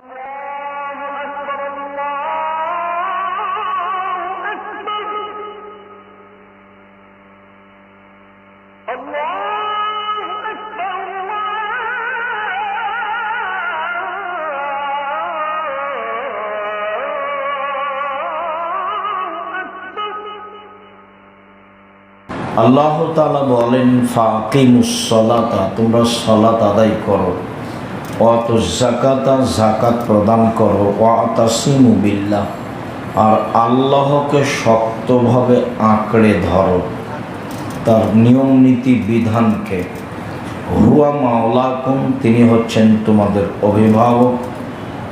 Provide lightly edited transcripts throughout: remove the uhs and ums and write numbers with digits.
আল্লাহ তাআলা বলেন, ফাকিমুস সালাতা, তোমরা সালাত আদায় করো, ওয়াতুজ যাকাতা, যাকাত প্রদান করো, ওয়াতাসিমু বিল্লাহ, আর আল্লাহকে শক্তভাবে আঁকড়ে ধরো, তার নিয়ম নীতি বিধানকে। হুয়া মাওলাকুম, তিনি হচ্ছেন তোমাদের অভিভাবক।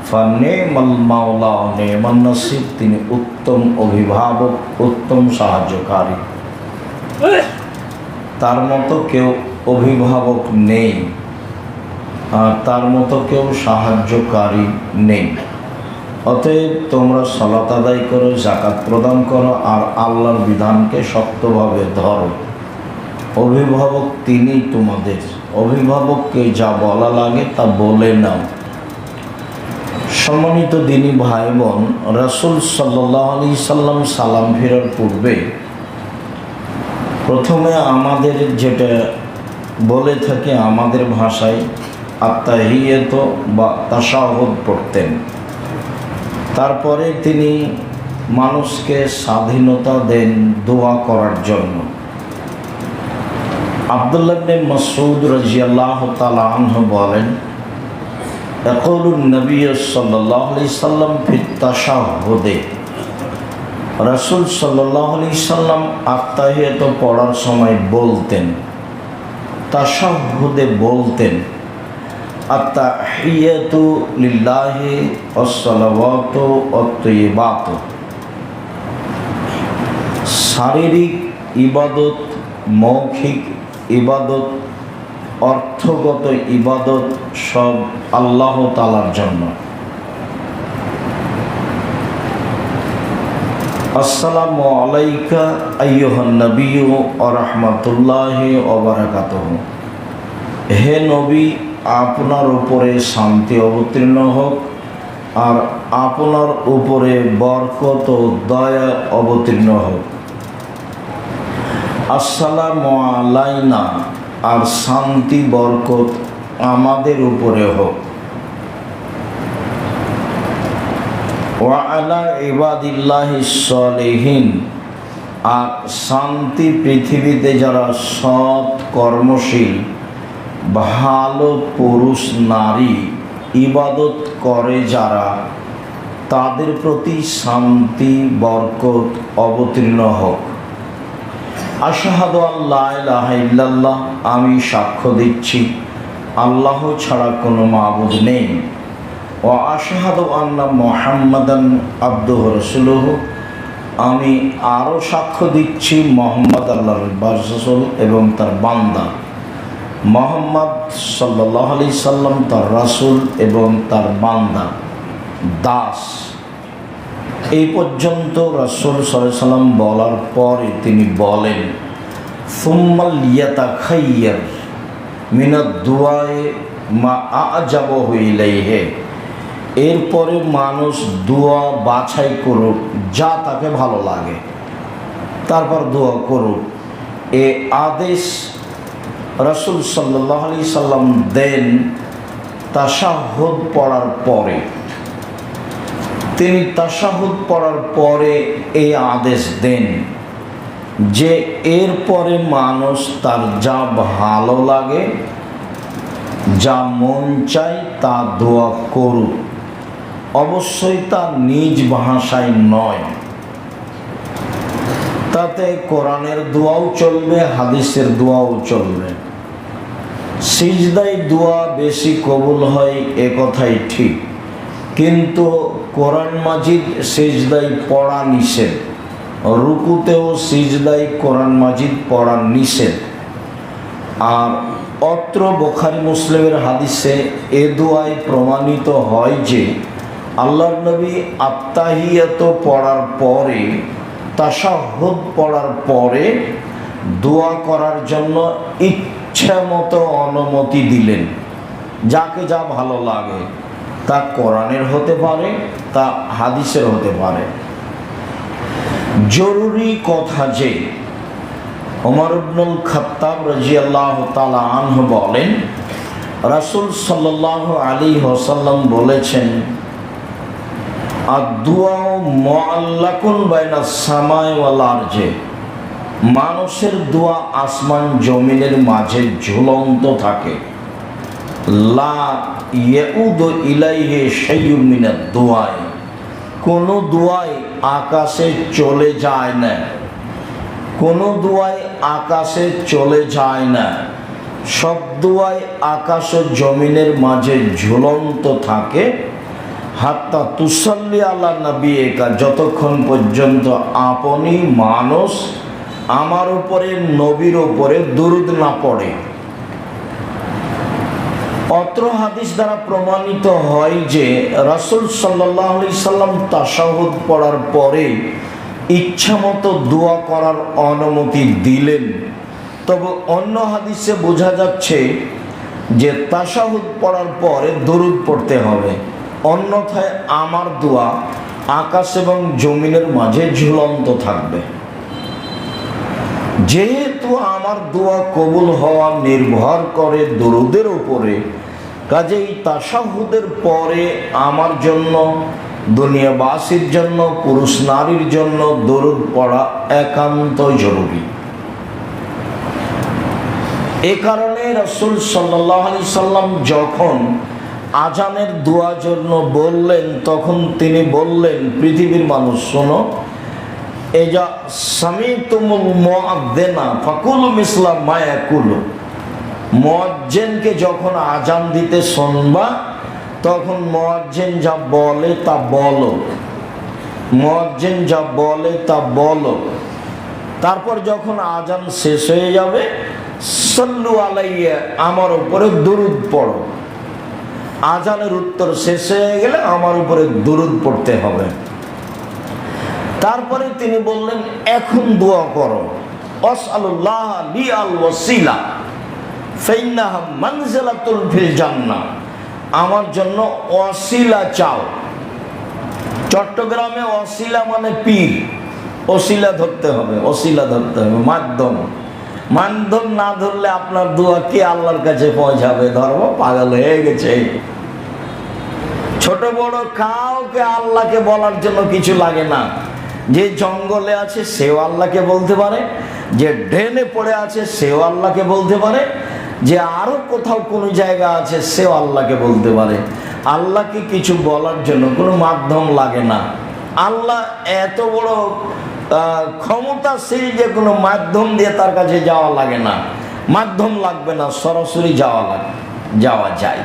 ফানিমাল মাওলা নিমান নাসির, তিনি উত্তম অভিভাবক, উত্তম সাহায্যকারী। তার মতো কেউ অভিভাবক নেই, আর তার মতো কেউ সাহায্যকারী নেই। অতএব তোমরা সালাত আদায় করো, যাকাত প্রদান করো, আর আল্লাহর বিধানকে শক্তভাবে ধরো। অভিভাবক তিনি তোমাদের। অভিভাবককে যা বলা লাগে তা বলে নাও। সম্মানিত দিনী ভাই বোন, রাসূল সাল্লাল্লাহু আলাইহি সাল্লাম সালাম ফেরার পূর্বে প্রথমে আমাদের যেটা বলে থাকে আমাদের ভাষায় আত্তাহিয়াত বা তাশাহুদ পড়তেন। তারপরে তিনি মানুষকে স্বাধীনতা দেন দোয়া করার জন্য। আব্দুল্লাহ ইবনে মাসউদ রাদিয়াল্লাহু তাআলা আনহু বলেন, ইয়াকুলুন নবী সাল্লাল্লাহু আলাইহি সাল্লাম ফিত তাশাহুদে, রাসূল সাল্লাল্লাহু আলাইহি সাল্লাম আত্তাহিয়াত পড়ার সময় বলতেন, তাশাহুদে বলতেন, আত্তাহিয়াতু লিল্লাহি ওয়াসসালাওয়াতু ওয়াত-তাইয়্যিবাতু। শারীরিক ইবাদত, মৌখিক ইবাদত, অর্থগত ইবাদত সব আল্লাহ তাআলার জন্য। আসসালামু আলাইকা আইয়ুহান নবিয়্যু ওয়া রাহমাতুল্লাহি ওয়া বারাকাতুহু। হে নবী, আপনার উপরে শান্তি অবতীর্ণ হোক, আর আপনার উপরে বরকত ও দয়া অবতীর্ণ হোক। আসসালামু আলাইনা, আর শান্তি বরকত আমাদের উপরে হোক। ওয়া আলা ইবাদিল্লাহিস সালিহিন, আর শান্তি পৃথিবীতে যারা সৎ কর্মশীল ভালো পুরুষ নারী ইবাদত করে যারা, তাদের প্রতি শান্তি বরকত অবতীর্ণ হোক। আশহাদু আল্লা ইলাহা ইল্লাল্লাহ, আমি সাক্ষ্য দিচ্ছি আল্লাহ ছাড়া কোনো মাবুদ নেই। ওয়া আশহাদু আন্না মুহাম্মাদান আবদুহু ওয়া রাসূলুহু, আমি আরও সাক্ষ্য দিচ্ছি মুহাম্মদ আল্লাহর রাসূল এবং তার বান্দা। মুহাম্মদ সাল্লাল্লাহু আলাইহি সাল্লাম তার রাসূল এবং তার বান্দা, দাস। এই পর্যন্ত রাসূল সাল্লাল্লাহু আলাইহি সাল্লাম বলার পরে তিনি বলেন, সুম্মাল ইয়াতাখায়্যার মিনাদ দুআয়ে মা আ'জাবাহু ইলাইহি, এরপরে মানুষ দোয়া বাছাই করুক যা তাকে ভালো লাগে, তারপর দোয়া করুক। এ আদেশ রাসূল সাল্লাল্লাহু আলাইহি সাল্লাম দেন তাশাহুদ পড়ার পরে। তিনি তাশাহুদ পড়ার পরে এই আদেশ দেন যে এরপরে মানুষ তার যা ভালো লাগে, যা মন চায় তা দোয়া করুক, অবশ্যই তার নিজ ভাষায় নয়। তাতে কোরআনের দোয়াও চলবে, হাদিসের দোয়াও চলবে। সিজদায় দোয়া বেশি কবুল হয় এ কথাই ঠিক, কিন্তু কোরআন মাজিদ সিজদায় পড়া নিষেধ, রুকুতেও সিজদায় কোরআন মাজিদ পড়া নিষেধ। আর অত্র বুখারী মুসলিমের হাদিসে এ দোয়ায় প্রমাণিত হয় যে আল্লাহর নবী আত্তাহিয়াত পড়ার পরে, তাশাহুদ পড়ার পরে দোয়া করার জন্য ইচ্ছা মতো অনুমতি দিলেন, যাকে যা ভালো লাগে। তা কোরআনের হতে পারে, তা হাদিসের হতে পারে। জরুরি কথা যে ওমর ইবনুল খাত্তাব রাদিয়াল্লাহু তাআলা আনহু বলেন, রাসূল সাল্লাল্লাহু আলাইহি ওয়াসাল্লাম বলেছেন, আদ-দুআ মুআল্লাকুন বাইনাস সামাই ওয়াল আরজে, মানুষের দোয়া আসমান জমিনের মাঝে ঝুলন্ত থাকে। লা ইয়াউদু ইলাইহি শাইউম মিনাদ দুআ, কোনো দোয়াই আকাশে চলে যায় না, কোনো দোয়াই আকাশে চলে যায় না। সব দোয়াই আকাশ ও জমিনের মাঝে ঝুলন্ত থাকে। হাত্তা তুসাল্লি আলা নবিয়িকা, যতক্ষণ পর্যন্ত আপনি মানুষ আমার উপরে, নবীর উপরে দুরূদ না পড়ে। অত্র হাদিস দ্বারা প্রমাণিত হয় যে রাসূল সাল্লাল্লাহু আলাইহি সাল্লাম তাশাহুদ পড়ার পরে ইচ্ছামতো দোয়া করার অনুমতি দিলেন। তবে অন্য হাদিসে বোঝা যাচ্ছে যে তাশাহুদ পড়ার পরে দরুদ পড়তে হবে, অন্যথায় আমার দোয়া আকাশ এবং জমিনের মাঝে ঝুলন্ত থাকবে। যেহেতু আমার দোয়া কবুল হওয়া নির্ভর করে দরুদের উপরে, কাজেই তাশাহুদের পরে আমার জন্য, দুনিয়াবাসীর জন্য, পুরুষ নারীর জন্য দরুদ পড়া একান্ত জরুরি। এ কারণে রাসূল সাল্লাল্লাহু আলাইহি সাল্লাম যখন আজানের দোয়া জন্য বললেন, তখন তিনি বললেন, পৃথিবীর মানুষ শোনো, এজা সামিতুমুল মুআদ্দিনা ফাকুলু মিসলা মা ইয়াকুলু, মুয়াজ্জিনকে যখন আজান দিতে শুনবা তখন মুয়াজ্জিন যা বলে তা বলো, মুয়াজ্জিন যা বলে তা বলো। তারপর যখন আজান শেষ হয়ে যাবে, সাল্লু আলাইয়া, আমার উপরে দুরূদ পড়ো। আজানের উত্তর শেষ হয়ে গেলে আমার উপরে দুরূদ পড়তে হবে। তারপরে তিনি বললেন, এখন দোয়া করো, আসআলুল্লাহ লি আল ওয়াসিলা ফাইন্নাহা মানজিলাতুল ফিল জান্নাহ, আমার জন্য ওয়াসিলা চাও। চট্টগ্রামে ওয়াসিলা মানে পীর, ওসিলা ধরতে হবে, ওসিলা ধরতে হবে, মাধ্যম। মাধ্যম না ধরলে আপনার দোয়া কি আল্লাহর কাছে পৌঁছাবে? ধর্ম পাগল হয়ে গেছে। ছোট বড় কাউকে আল্লাহকে বলার জন্য কিছু লাগে না। যে জঙ্গলে আছে সেও আল্লাহকে বলতে পারে, যে ড্রেনে পড়ে আছে সেও আল্লাহকে বলতে পারে, যে আরো কোথাও কোনো জায়গা আছে সেও আল্লাহকে বলতে পারে। আল্লাহকে কিছু বলার জন্য কোনো মাধ্যম লাগে না। আল্লাহ এত বড় ক্ষমতাশীল যে কোনো মাধ্যম দিয়ে তার কাছে যাওয়া লাগে না, মাধ্যম লাগবে না, সরাসরি যাওয়া যায়।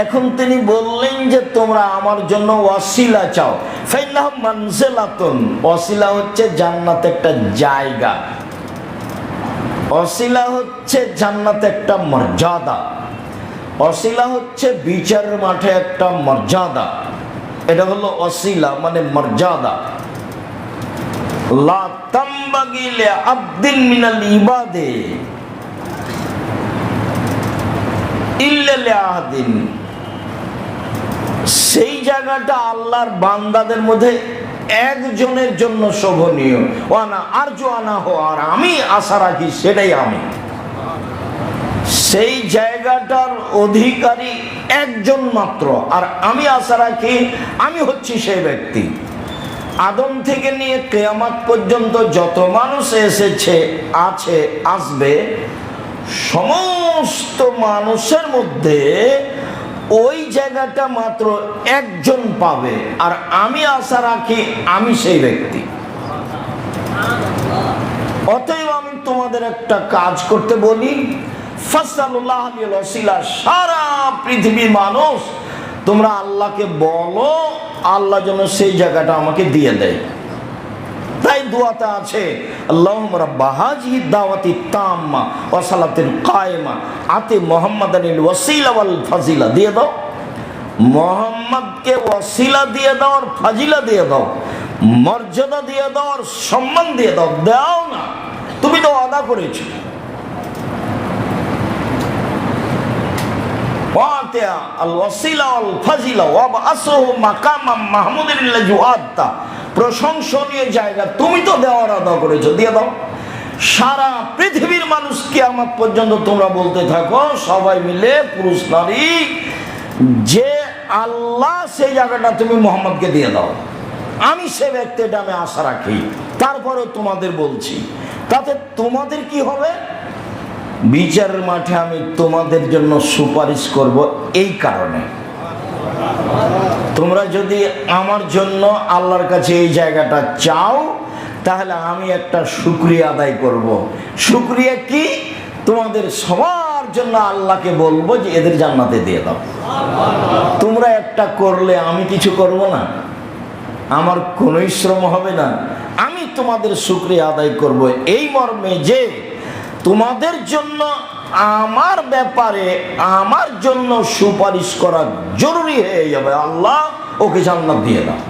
এখন তিনি বললেন যে তোমরা আমার জন্য ওয়াসিলা চাও। ফাইন্নাহা মানজিলাতুন, ওয়াসিলা হচ্ছে জান্নাতে একটা জায়গা, ওয়াসিলা হচ্ছে জান্নাতে একটা মর্যাদা, ওয়াসিলা হচ্ছে বিচারের মাঠে একটা মর্যাদা। এটা হলো ওয়াসিলা মানে মর্যাদা। লা তামবাগি লি আবদিন মিনাল ইবাদে ইল্লা লি আহাদিন, সেই জায়গাটা আল্লাহর বান্দাদের মধ্যে একজনের জন্য শোভনীয়। ওয়ানা আরজু আনা হো, আর আমি আশা রাখি সেটাই আমি। সেই জায়গাটার অধিকারী একজন মাত্র, আর আমি আশা রাখি আমি হচ্ছি সেই ব্যক্তি। আদম থেকে নিয়ে কিয়ামত পর্যন্ত যত মানুষ এসেছে, আছে, আসবে, সমস্ত মানুষের মধ্যে ওই জায়গাটা মাত্র একজন পাবে, আর আমি আশা রাখি আমি সেই ব্যক্তি। অতএব আমি তোমাদের একটা কাজ করতে বলি, ফাসআলুল্লাহ লিল ওয়াসিলা, সারা পৃথিবীর মানুষ তোমরা আল্লাহকে বলো, আল্লাহ যেন সেই জায়গাটা আমাকে দিয়ে দেয়। তাই দোয়াতে আছে, আল্লাহুম্মা রাব্বা হাযিহি দাওয়াতি তাম্মা ওয়া সালাতিল কায়েমা আতি মুহাম্মাদানিল ওয়াসিলা ওয়াল ফাজিলা, দিয়ে দাও মুহাম্মদকে ওয়াসিলা দিয়ে দাও, আর ফাজিলা দিয়ে দাও, মর্যাদা দিয়ে দাও, আর সম্মান দিয়ে দাও। দাও না, তুমি তো ওয়াদা করেছো। ওয়াতিয়া আল ওয়াসিলা ওয়াল ফাজিলা ওয়া বাসহু মাকামাম মাহমুদিল্লাহি ওয়াত্তা, প্রশংসনীয় জায়গা তুমি তো দেওয়ার আদা করেছো, দিয়ে দাও। সারা পৃথিবীর মানুষ কিয়ামত পর্যন্ত তোমরা বলতে থাকো সবাই মিলে পুরুষ নারী যে আল্লাহ সেই জায়গাটা তুমি মুহাম্মদকে দিয়ে দাও। আমি সে ব্যক্তিটা আমি আশা রাখি, তারপরে তোমাদের বলছি, তাতে তোমাদের কি হবে? বিচারের মাঠে আমি তোমাদের জন্য সুপারিশ করব। এই কারণে তোমরা যদি আমার জন্য আল্লাহর কাছে এই জায়গাটা চাও, তাহলে আমি একটা শুকরিয়া আদায় করব। শুকরিয়া কি? তোমাদের সবার জন্য আল্লাহকে বলবো যে এদের জান্নাতে দিয়ে দাও। তোমরা একটা করলে আমি কিছু করব না, আমার কোনো শ্রম হবে না, আমি তোমাদের শুকরিয়া আদায় করব এই মর্মে যে তোমাদের জন্য আমার ব্যাপারে আমার জন্য সুপারিশ করা জরুরি হয়ে যাবে। আল্লাহ ওকে জান্নাত দিয়ে দাও,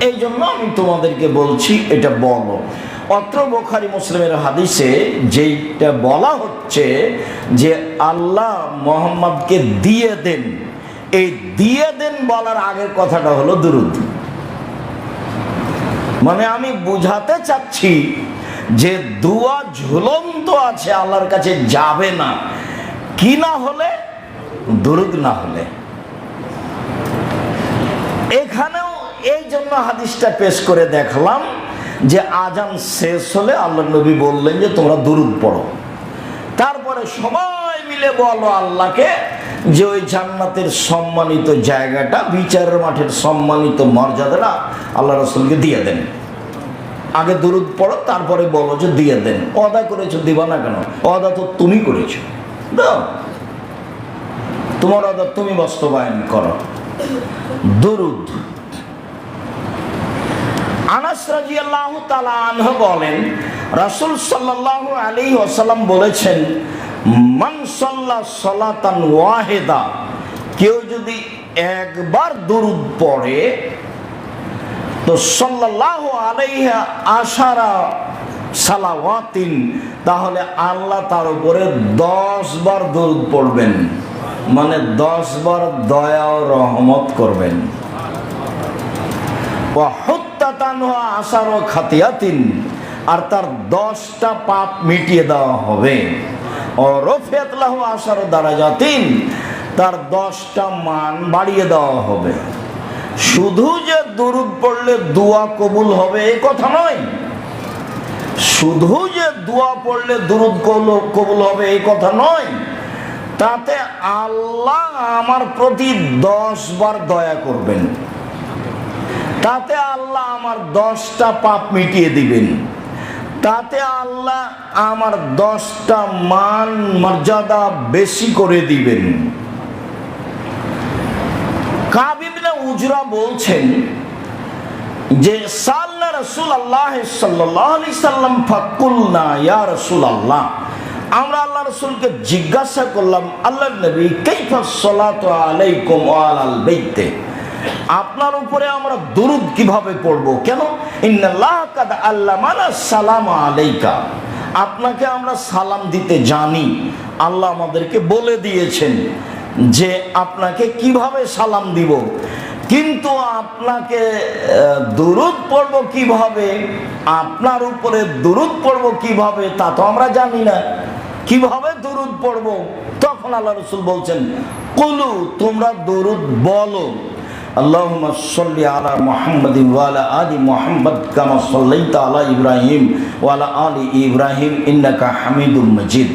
এই জন্য আমি তোমাদেরকে বলছি এটা বলো। অত্র বুখারী মুসলিমের হাদিসে যেটা বলা হচ্ছে যে আল্লাহ মুহাম্মদকে দিয়ে দেন, এই দিয়ে দেন বলার আগের কথাটা হলো দুরূদ। মানে আমি বুঝাতে চাচ্ছি যে দুয়া ঝুলন্ত আছে, আল্লাহর কাছে যাবে না কি না হলে? দুরূদ না হলে। এখানেও এই জন্য হাদিসটা পেশ করে দেখলাম যে আজান শেষ হলে আল্লাহ নবী বললেন যে তোমরা দুরূদ পড়ো, তারপরে সবাই মিলে বলো আল্লাহকে যে ওই জান্নাতের সম্মানিত জায়গাটা, বিচারের মাঠের সম্মানিত মর্যাদাটা আল্লাহ রাসূলকে দিয়ে দেন। আগে দুরূদ পড়ো, তারপরে বলো যে দিয়ে দেন। ওয়াদা করেছো, দিবা না কেন? ওয়াদা তো তুমি করেছো, দাও, তোমার ওয়াদা তুমি বাস্তবায়ন করো। দুরূদ। আনাস রাদিয়াল্লাহু তাআলা আনহু বলেন রাসূল সাল্লাল্লাহু আলাইহি ওয়াসাল্লাম বলেছেন, মান সাল্লা সালাতান ওয়াহিদা, কেউ যদি একবার দুরূদ পড়ে তো সাল্লাল্লাহু আলাইহি আশারা সালাওয়াতিন, তাহলে আল্লাহ তার উপরে 10 বার দুরূদ পড়বেন, মানে 10 বার দয়া ও রহমত করবেন। ওয়া হুত্তাতান ওয়া আশারা খাতিয়াতিন, আর তার 10টা পাপ মিটিয়ে দেওয়া হবে। ও রফিয়াত লাহু আশারা দারাজাতিন, তার 10টা মান বাড়িয়ে দেওয়া হবে। শুধু যে দুরূদ পড়লে দোয়া কবুল হবে এই কথা নয়, শুধু যে দোয়া পড়লে দুরূদ কবুল হবে এই কথা নয়, তাতে আল্লাহ আমার প্রতি 10 বার দয়া করবেন, তাতে আল্লাহ আমার 10টা পাপ মিটিয়ে দিবেন, তাতে আল্লাহ আমার 10টা মান মর্যাদা বেশি করে দিবেন। কাব ইবনে উজরা বলছেন যে সাল্লা রাসূলুল্লাহ সাল্লাল্লাহু আলাইহি সাল্লাম ফাকুলনা ইয়া রাসূলুল্লাহ, আমরা আল্লাহ রাসূলকে জিজ্ঞাসা করলাম, আল্লাহর নবী কাইফা সালাতু আলাইকুম ওয়া আলাল বাইতে, আপনার উপরে আমরা দুরূদ কিভাবে পড়ব? কেন? ইন্নাল্লাহ কাদ আল্লামানা সালাম আলাইকা, আপনাকে আমরা সালাম দিতে জানি, আল্লাহ আমাদেরকে বলে দিয়েছেন যে আপনাকে কিভাবে সালাম দিব, কিন্তু আপনাকে দুরূদ পড়ব কিভাবে, আপনার উপরে দুরূদ পড়ব কিভাবে তা তো আমরা জানি না, কিভাবে দুরূদ পড়ব? তখন আল্লাহ রাসূল বলছেন, কুলু, তোমরা দুরূদ বলো, আল্লাহুম্মা সাল্লি আলা মুহাম্মাদিন ওয়া আলা আলি মুহাম্মাদ কামা সাল্লাইতা আলা ইব্রাহিম ওয়া আলা আলি ইব্রাহিম ইন্নাকা হামিদুম মাজিদ।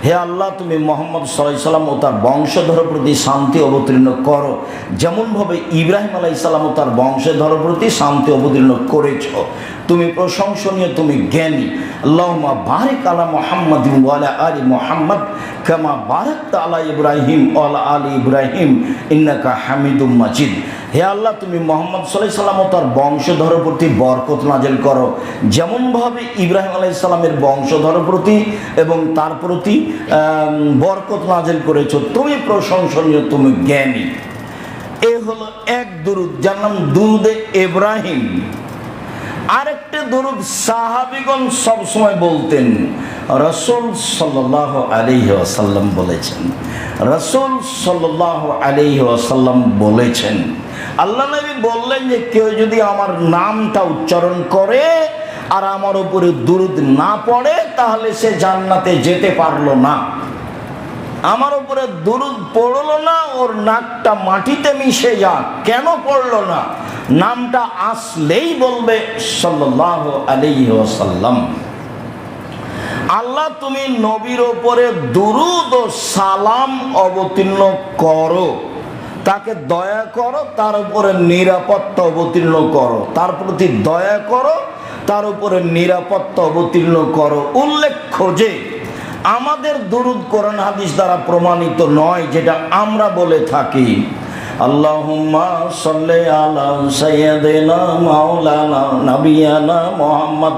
হে আল্লাহ, তুমি মুহাম্মদ সাল্লাল্লাহু আলাইহি সাল্লাম ও তার বংশধরের প্রতি শান্তি অবতীর্ণ করো, যেমনভাবে ইব্রাহিম আলাইহিস সালাম ও তার বংশধরের প্রতি শান্তি অবতীর্ণ করেছ। তুমি প্রশংসনীয়, তুমি জ্ঞানী। আল্লাহুম্মা বারিক আলা মুহাম্মাদিন ওয়া আলা আলি মুহাম্মাদ কামা বারাকতা আলা ইব্রাহিম ওয়া আলা আলি ইব্রাহিম ইন্নাকা হামিদুম মাজিদ। হে আল্লাহ, তুমি মুহাম্মদ সাল্লাল্লাহু আলাইহি সাল্লাম ও তার বংশধরের প্রতি বরকত নাযিল করো, যেমনভাবে ইব্রাহিম আলাইহিস সালামের বংশধরের প্রতি এবং তার প্রতি বরকত নাযিল করেছো। তুমি প্রশংসনীয়, তুমি জ্ঞানী। এ হলো এক দুরূদ, যার নাম দুরূদে ইব্রাহিম। আরেকটা দরুদ সাহাবীগণ সবসময় বলতেন, রাসূল সাল্লাল্লাহু আলাইহি ওয়াসাল্লাম বলেছেন, রাসূল সাল্লাল্লাহু আলাইহি ওয়াসাল্লাম বলেছেন, আল্লাহ নবী বললেন যে কেউ যদি আমার নামটা উচ্চারণ করে আর আমার উপরে দুরূদ না পড়ে তাহলে সে জান্নাতে যেতে পারলো না। আমার উপরে দুরূদ পড়লো না, ওর নাকটা মাটিতে মিশে যাক, কেন পড়লো না? নামটা আসলেই বলবে সাল্লাল্লাহু আলাইহি ওয়াসাল্লাম। আল্লাহ তুমি নবীর উপরে দুরূদ ও সালাম অবতীর্ণ করো, তাকে দয়া করো, তার উপরে নিরাপত্তা অবতীর্ণ করো, তার প্রতি দয়া করো, তার উপরে নিরাপত্তা অবতীর্ণ করো। উল্লেখ্য যে আমাদের দুরূদ কোরআন হাদিস দ্বারা প্রমাণিত নয়, যেটা আমরা বলে থাকি, আল্লাহুম্মা সাল্লি আলা সাইয়্যিদিনা মাওলানা নাবিয়ানা মুহাম্মদ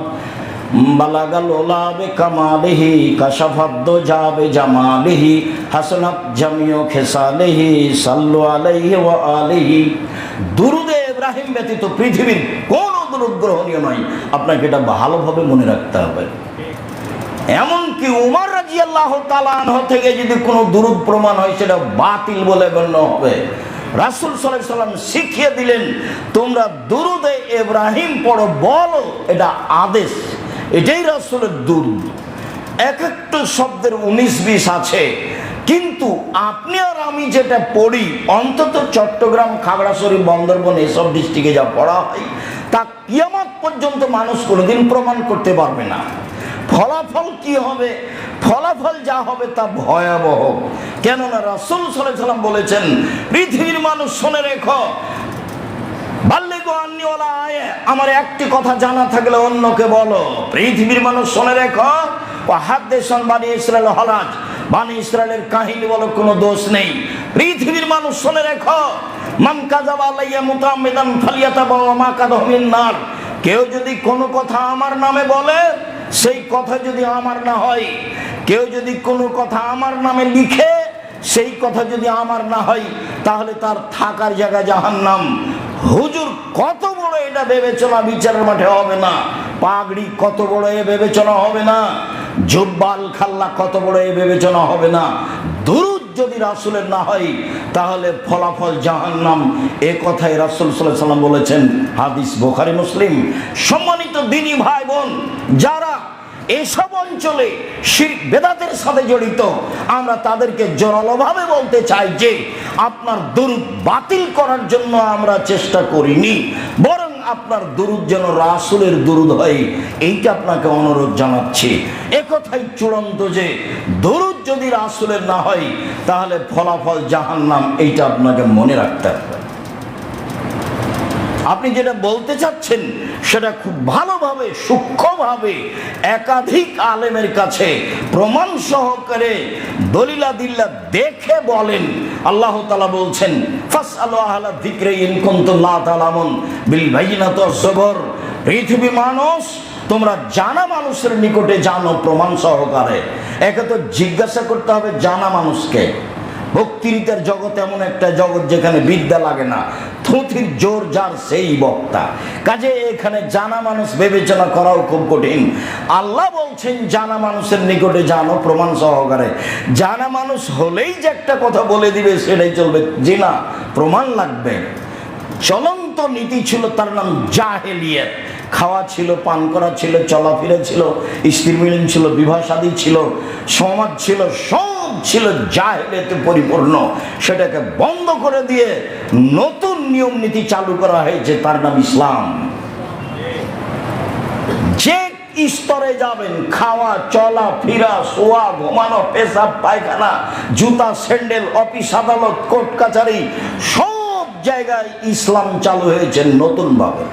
বালাগাল উলা বিকামালিহি কাশাফাদ দুজা বিজামালিহি হাসানাত জামিউ খিসালিহি সাল্লু আলাইহি ওয়া আলিহি। দুরূদে ইব্রাহিম ব্যতীত পৃথিবীর কোনো দুরূদ গ্রহণীয় নয়। আপনাকে এটা ভালোভাবে মনে রাখতে হবে। এমনকি উমর রাদিয়াল্লাহু তাআলা আনহু থেকে যদি কোনো দুরূদ প্রমাণ হয় সেটা বাতিল বলে গণ্য হবে। রাসূল সাল্লাল্লাহু আলাইহি ওয়াসাল্লাম শিখিয়ে দিলেন, তোমরা দুরূদে ইব্রাহিম পড়ো, বলো, এটা আদেশ, এটাই রাসূলের দুরূদ। এক একটা শব্দের 19-20 আছে, কিন্তু আপনি আর আমি যেটা পড়ি, অন্তত চট্টগ্রাম, খাগড়াছড়ি, বন্দরবন এসব ডিস্ট্রিক্টে যা পড়া হয় তা কিয়ামত পর্যন্ত মানুষ কোনোদিন প্রমাণ করতে পারবে না। ফলাফল কি হবে? ফলাফল যা হবে তা ভয়াবহ। কেননা রাসূল সাল্লাল্লাহু আলাইহি ওয়াসাল্লাম বলেছেন, পৃথিবীর মানুষ শুনে রেখো, বাল্লিগু আন্নী ওয়ালা আয়া, আমার একটি কথা জানা থাকলে অন্যকে বলো। পৃথিবীর মানুষ শুনে রেখো, ওয়াহাদ্দিসুন বানি ইসরাঈল হলাজ, বানি ইসরাঈলের কাহিনী বলো, কোনো দোষ নেই। পৃথিবীর মানুষ শুনে রেখো, মান কাযাবা আলাইয়া মুতাআম্মিদান ফালিয়াতাবাওয়া মাকাদাহু মিন নার, কেউ যদি কোনো কথা আমার নামে বলে, সেই কথা যদি আমার না হয়, কেউ যদি কোনো কথা আমার নামে লিখে, সেই কথা যদি আমার না হয়, তাহলে তার থাকার জায়গা জাহান্নাম। হুজুর কত বড় এটা বিবেচনা বিচারের মাঠে হবে না? পাগড়ি কত বড় এ বিবেচনা হবে না? জুব্বাল খাল্লা কত বড় এ বিবেচনা হবে না? দুরূদ যদি রাসূলের না হয় তাহলে ফলাফল জাহান্নাম। এ কথাই রাসূল সাল্লাল্লাহু আলাইহি ওয়াসাল্লাম বলেছেন, হাদিস বুখারী মুসলিম। সম্মানিত দ্বীনী ভাই বোন, যারা এসব অঞ্চলে শিরক বেদাতের সাথে জড়িত, আমরা তাদেরকে জোরালোভাবে বলতে চাই যে আপনার দুরূদ বাতিল করার জন্য আমরা চেষ্টা করিনি, বরং আপনার দুরূদ যেন রাসূলের দুরূদ হয়, এইটা আপনাকে অনুরোধ জানাচ্ছি। একথাই চূড়ান্ত যে দুরূদ যদি রাসূলের না হয় তাহলে ফলাফল জাহান্নাম, এইটা আপনাকে মনে রাখতে হবে। আপনি যেটা বলতে চাচ্ছেন সেটা খুব ভালোভাবে, সূক্ষ্মভাবে একাধিক আলেমের কাছে প্রমাণ সহকারে দলিলাদিল্লাহ দেখে বলেন। আল্লাহ তাআলা বলছেন, ফাসআলু আহলা যিকরি ইন কুনতুম লা তা'লামুন বিল বায়িনাতি ওয়াজ জবর। পৃথিবী মানুষ, তোমরা জানা মানুষের নিকটে জানো প্রমাণ সহকারে। একে তো জিজ্ঞাসা করতে হবে জানা মানুষকে। বক্তৃতার জগৎ এমন একটা জগৎ যেখানে বিদ্যা লাগে না, থুথির জোর যার সেই বক্তা। কাজে এখানে জানা মানুষ বিবেচনা করাও খুব কঠিন। আল্লাহ বলছেন জানা মানুষের নিকটে জানো প্রমাণ সহকারে। জানা মানুষ হলেই যে একটা কথা বলে দিবে সেটাই চলবে, জি না, প্রমাণ লাগবে। চলন্ত নীতি ছিল, তার নাম জাহেলিয়াত। খাওয়া ছিল, পান করা ছিল, চলাফেরা ছিল, স্ত্রী মিলন ছিল, বিবাহ শাদী ছিল, সমাজ ছিল, সব ছিল জাহেলিয়াতে পরিপূর্ণ। সেটাকে বন্ধ করে দিয়ে নতুন নিয়ম নীতি চালু করা হয়েছে, তার নাম ইসলাম। যে স্তরে যাবেন, খাওয়া, চলা ফেরা, শোয়া, ঘুমানো, পেশাব পায়খানা, জুতা স্যান্ডেল, অফিস আদালত, কোর্ট কাছারি, সব জায়গায় ইসলাম চালু হয়েছে নতুন ভাবে।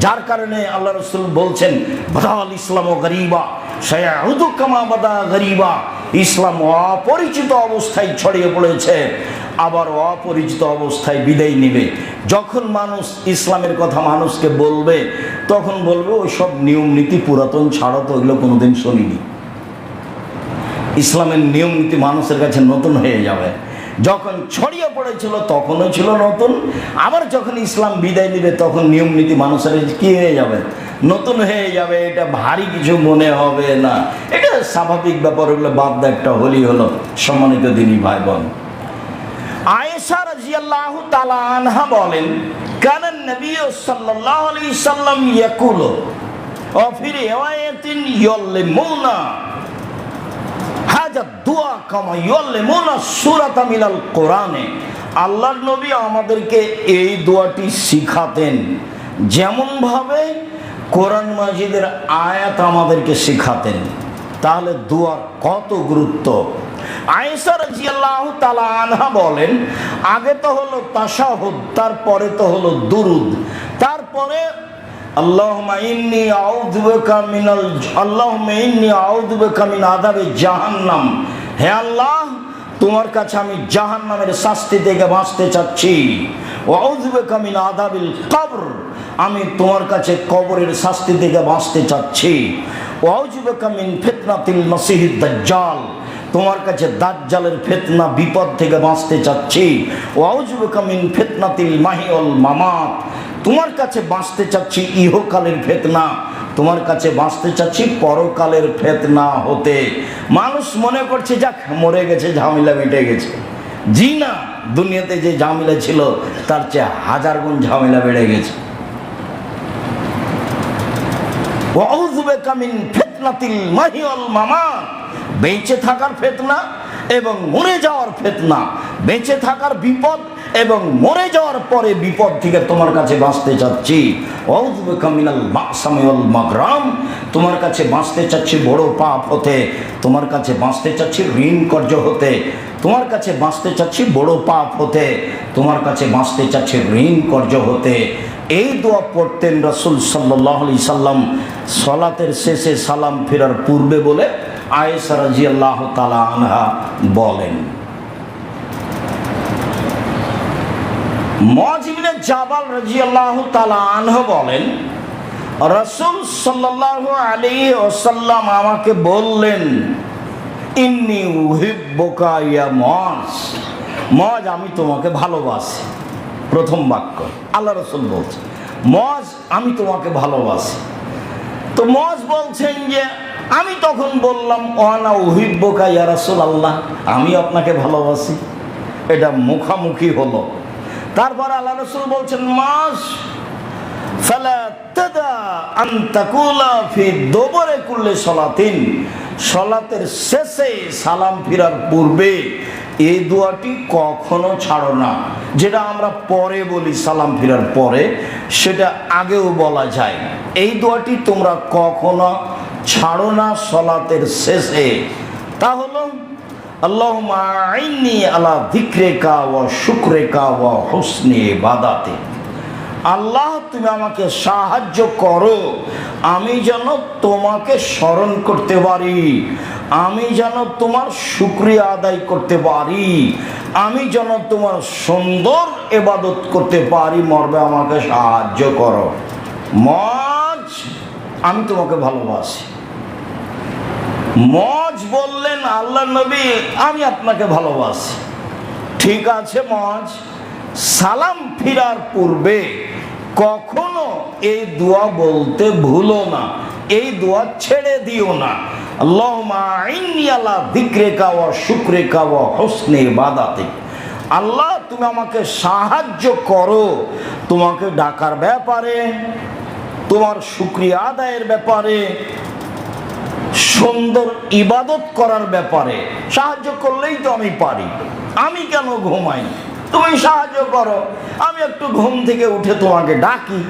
যার কারণে আল্লাহ রাসূল বলছেন, বাদাল ইসলাম গরিবা সায়াউদু কামা বাদা গরিবা। ইসলাম অপরিচিত অবস্থায় ছড়িয়ে পড়েছে, আবার অপরিচিত অবস্থায় বিদায় নেবে। যখন মানুষ ইসলামের কথা মানুষকে বলবে, তখন বলবে ওই সব নিয়ম নীতি পুরাতন, ছাড়ো তো, ওইগুলো কোনোদিন শুনিনি। ইসলামের নিয়ম নীতি মানুষের কাছে নতুন হয়ে যাবে। যখন ছড়িয়ে পড়েছিল তখনও ছিল নতুন, আবার যখন ইসলাম বিদায় নেবে তখন নিয়ম নীতি মানুষের কি হয়ে যাবে, নতুন হয়ে যাবে, এটা ভারী কিছু মনে হবে না, এটা স্বাভাবিক ব্যাপার, ওগুলো বাদ দা, একটা হোলি হলো। সম্মানিত দিনী ভাই বোন, আয়েশা রাদিয়াল্লাহু তাআলা আনহা বলেন, কানান নবী সাল্লাল্লাহু আলাইহি সাল্লাম ইয়াকুলু ওয়া ফি রিওয়ায়াতিন ইয়াল্লিমুনা হাজা দুআ কামা ইয়াল্লিমুনা সূরাতা মিনাল কোরআনে। আল্লাহর নবী আমাদেরকে এই দোয়াটি শিখাতেন যেমন ভাবে কোরআন মাজিদের আয়াত আমাদেরকে শিখাতেন। তাহলে দোয়ার কত গুরুত্ব! আয়েশা রাদিয়াল্লাহু তাআলা আনহা বলেন, আগে তো হলো তাশাহুদ, তারপরে তো হলো দুরুদ, তারপরে আল্লাহুম্মা ইন্নী আউযু বিকা মিন আযাবি জাহান্নাম, হে আল্লাহ তোমার কাছে আমি জাহান্নামের শাস্তি থেকে বাঁচতে চাচ্ছি। ওয়া আউযু বিকা মিন আযাবিল কবর, আমি তোমার কাছে কবরের শাস্তি থেকে বাঁচতে চাচ্ছি। ওয়া আউযু বিকা মিন ফিতনাতিল মাসিহিদ দাজ্জাল, তোমার কাছে দাজ্জালের ফিতনা বিপদ থেকে বাঁচতে চাচ্ছি। ওয়া আউযু বিকা মিন ফিতনাতিল মাহিয়াল মামাত, তোমার কাছে বাঁচতে চাচ্ছি ইহকালের ফিতনা, তোমার কাছে বাঁচতে চাচ্ছি পরকালের ফিতনা হতে। মানুষ মনে করছে যাক মরে গেছে, ঝামেলা মিটে গেছে। জি না, দুনিয়াতে যে ঝামেলা ছিল তার চেয়ে হাজার গুণ ঝামেলা বেড়ে গেছে। ওয়া আউযু বিকা মিন ফিতনাতিল মাহিয়াল মামাত, বেঁচে থাকার ফিতনা এবং মরে যাওয়ার ফিতনা, বেঁচে থাকার বিপদ এবং মরে যাওয়ার পরে বিপদ থেকে তোমার কাছে বাঁচতে চাচ্ছি। আউযু বিকা মিনাল মাকসামি ওয়াল মাগরাম, তোমার কাছে বাঁচতে চাচ্ছি বড় পাপ হতে, তোমার কাছে বাঁচতে চাচ্ছি ঋণ কর্য হতে, তোমার কাছে বাঁচতে চাচ্ছি বড় পাপ হতে, তোমার কাছে বাঁচতে চাচ্ছি ঋণ কর্য হতে। এই দোয়া পড়তেন রাসূল সাল্লাল্লাহু আলাইহি সাল্লাম সালাতের শেষে সালাম ফেরার পূর্বে বলে আয়েশা রাদিয়াল্লাহু তাআলা আনহা বলেন। মুআয ইবনে জাবাল রাদিয়াল্লাহু তাআলা আনহু বলেন, রাসূল সাল্লাল্লাহু আলাইহি ওয়াসাল্লাম আমাকে বললেন, ইন্নী উহিব্বুকা ইয়া মুআয, মুআয আমি তোমাকে ভালোবাসি। প্রথম বাক্য আল্লাহ রাসূল বলছেন, মুআয আমি তোমাকে ভালোবাসি। তো মুআয বলছেন যে আমি তখন বললাম, ওয়ানা উহিব্বুকা ইয়া রাসূলুল্লাহ, আমি আপনাকে ভালোবাসি। এটা মুখামুখি হলো। তারপর আল্লাহ রাসূল বলছেন, মুআয ফালা তাদা আন তাকুলা ফি দুবুরি কুল্লি সালাতিন, সালাতের শেষে সালাম ফিরার পূর্বে এই দোয়াটি কখনো ছাড়ো না। যেটা আমরা পরে বলি সালাম ফিরার পরে, সেটা আগেও বলা যায়। এই দোয়াটি তোমরা কখনো ছাড়ো না সালাতের শেষে। তা হলো আল্লাহুম্মা আইন্নি আলা যিকরিকা ওয়া শুকরিকা ওয়া হুসনি ইবাদাতিক, আল্লাহ তুমি আমাকে সাহায্য করো, আমি যেন তোমাকে স্মরণ করতে পারি, আমি যেন তোমার শুকরিয়া আদায় করতে পারি, আমি যেন তোমার সুন্দর ইবাদত করতে পারি, মরবে আমাকে সাহায্য করো। মুআয আমি তোমাকে ভালোবাসি। মুআয বললেন, আল্লাহ নবী আমি আপনাকে ভালোবাসি। ঠিক আছে মুআয, সালাম ফিরার পূর্বে কখনো এই দোয়া বলতে ভুলো না, এই দোয়া ছেড়ে দিও না। আল্লাহুম্মা আইন্নি আলা যিকরিকা ওয়া শুকরিকা ওয়া হুসনি ইবাদাতিক, আল্লাহ তুমি আমাকে সাহায্য করো তোমাকে ডাকার ব্যাপারে, তোমার শুকরিয়া আদায়ের ব্যাপারে, সুন্দর ইবাদত করার ব্যাপারে। সাহায্য করলেই তো আমি পারি, আমি কেন ঘুমাই? তুমি সাহায্য করো, আমি একটু ঘুম থেকে উঠে তোমাকে ডাকি,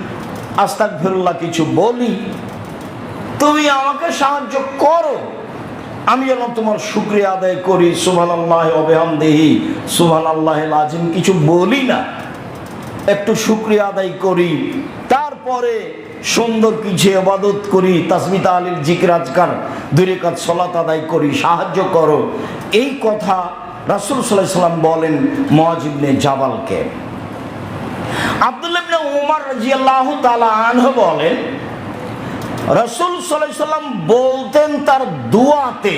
আস্তাগফিরুল্লাহ কিছু বলি, তুমি আমাকে সাহায্য করো, আমি যেন তোমার শুকরিয়া আদায় করি, সুবহানাল্লাহি ওয়া বিহামদিহি সুবহানাল্লাহিল আযীম কিছু বলি না, একটু শুকরিয়া আদায় করি, তারপরে সুন্দর কিছু ইবাদত করি, তাসবিহ তাহলিল জিকির আজকার 2 রাকাত সালাত আদায় করি, সাহায্য করো। এই কথা রাসূল সাল্লাল্লাহু আলাইহি সাল্লাম বলেন মুআয ইবনে জাবালকে। আব্দুল্লাহ ইবনে উমর রাদিয়াল্লাহু তাআলা আনহু বলেন, রাসূল সাল্লাল্লাহু আলাইহি সাল্লাম বলতেন তার দুআতে,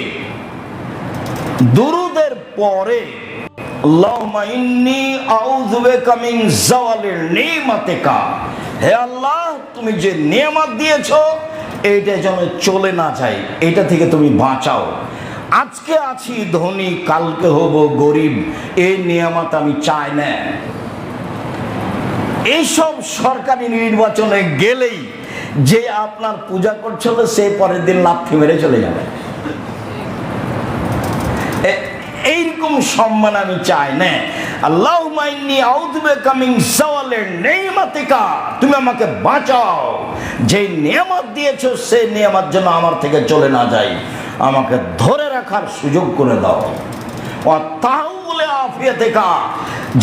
দুরুদের পরে, আল্লাহুম্মা ইন্নী আউযু বিকা মিন যাওয়ালিল নিমাতিকা, হে আল্লাহ, তুমি যে নিয়ামত দিয়েছ এইটা যেন চলে না যায়, এটা থেকে তুমি বাঁচাও। আজকে আছি ধনী, কালকে হব গরিব, এই নিয়ামত আমি চাই না। এইসব সরকারি নির্বাচনে গেলেই যে আপনার পূজা করছিল সে পরের দিন লাথি মেরে চলে যাবে, এইরকম সম্মান আমি চাই না। আল্লাহুম্মা ইন্নী আউযু বিকা মিন যাওয়ালিন নি'মাতিকা, তুমি আমাকে বাঁচাও, যে নিয়ামত দিয়েছো সেই নিয়ামত যেন আমার থেকে চলে না যায়, আমাকে ধরে রাখার সুযোগ করে দাও। ওয়া তাহাউলে আফিয়াতিকা,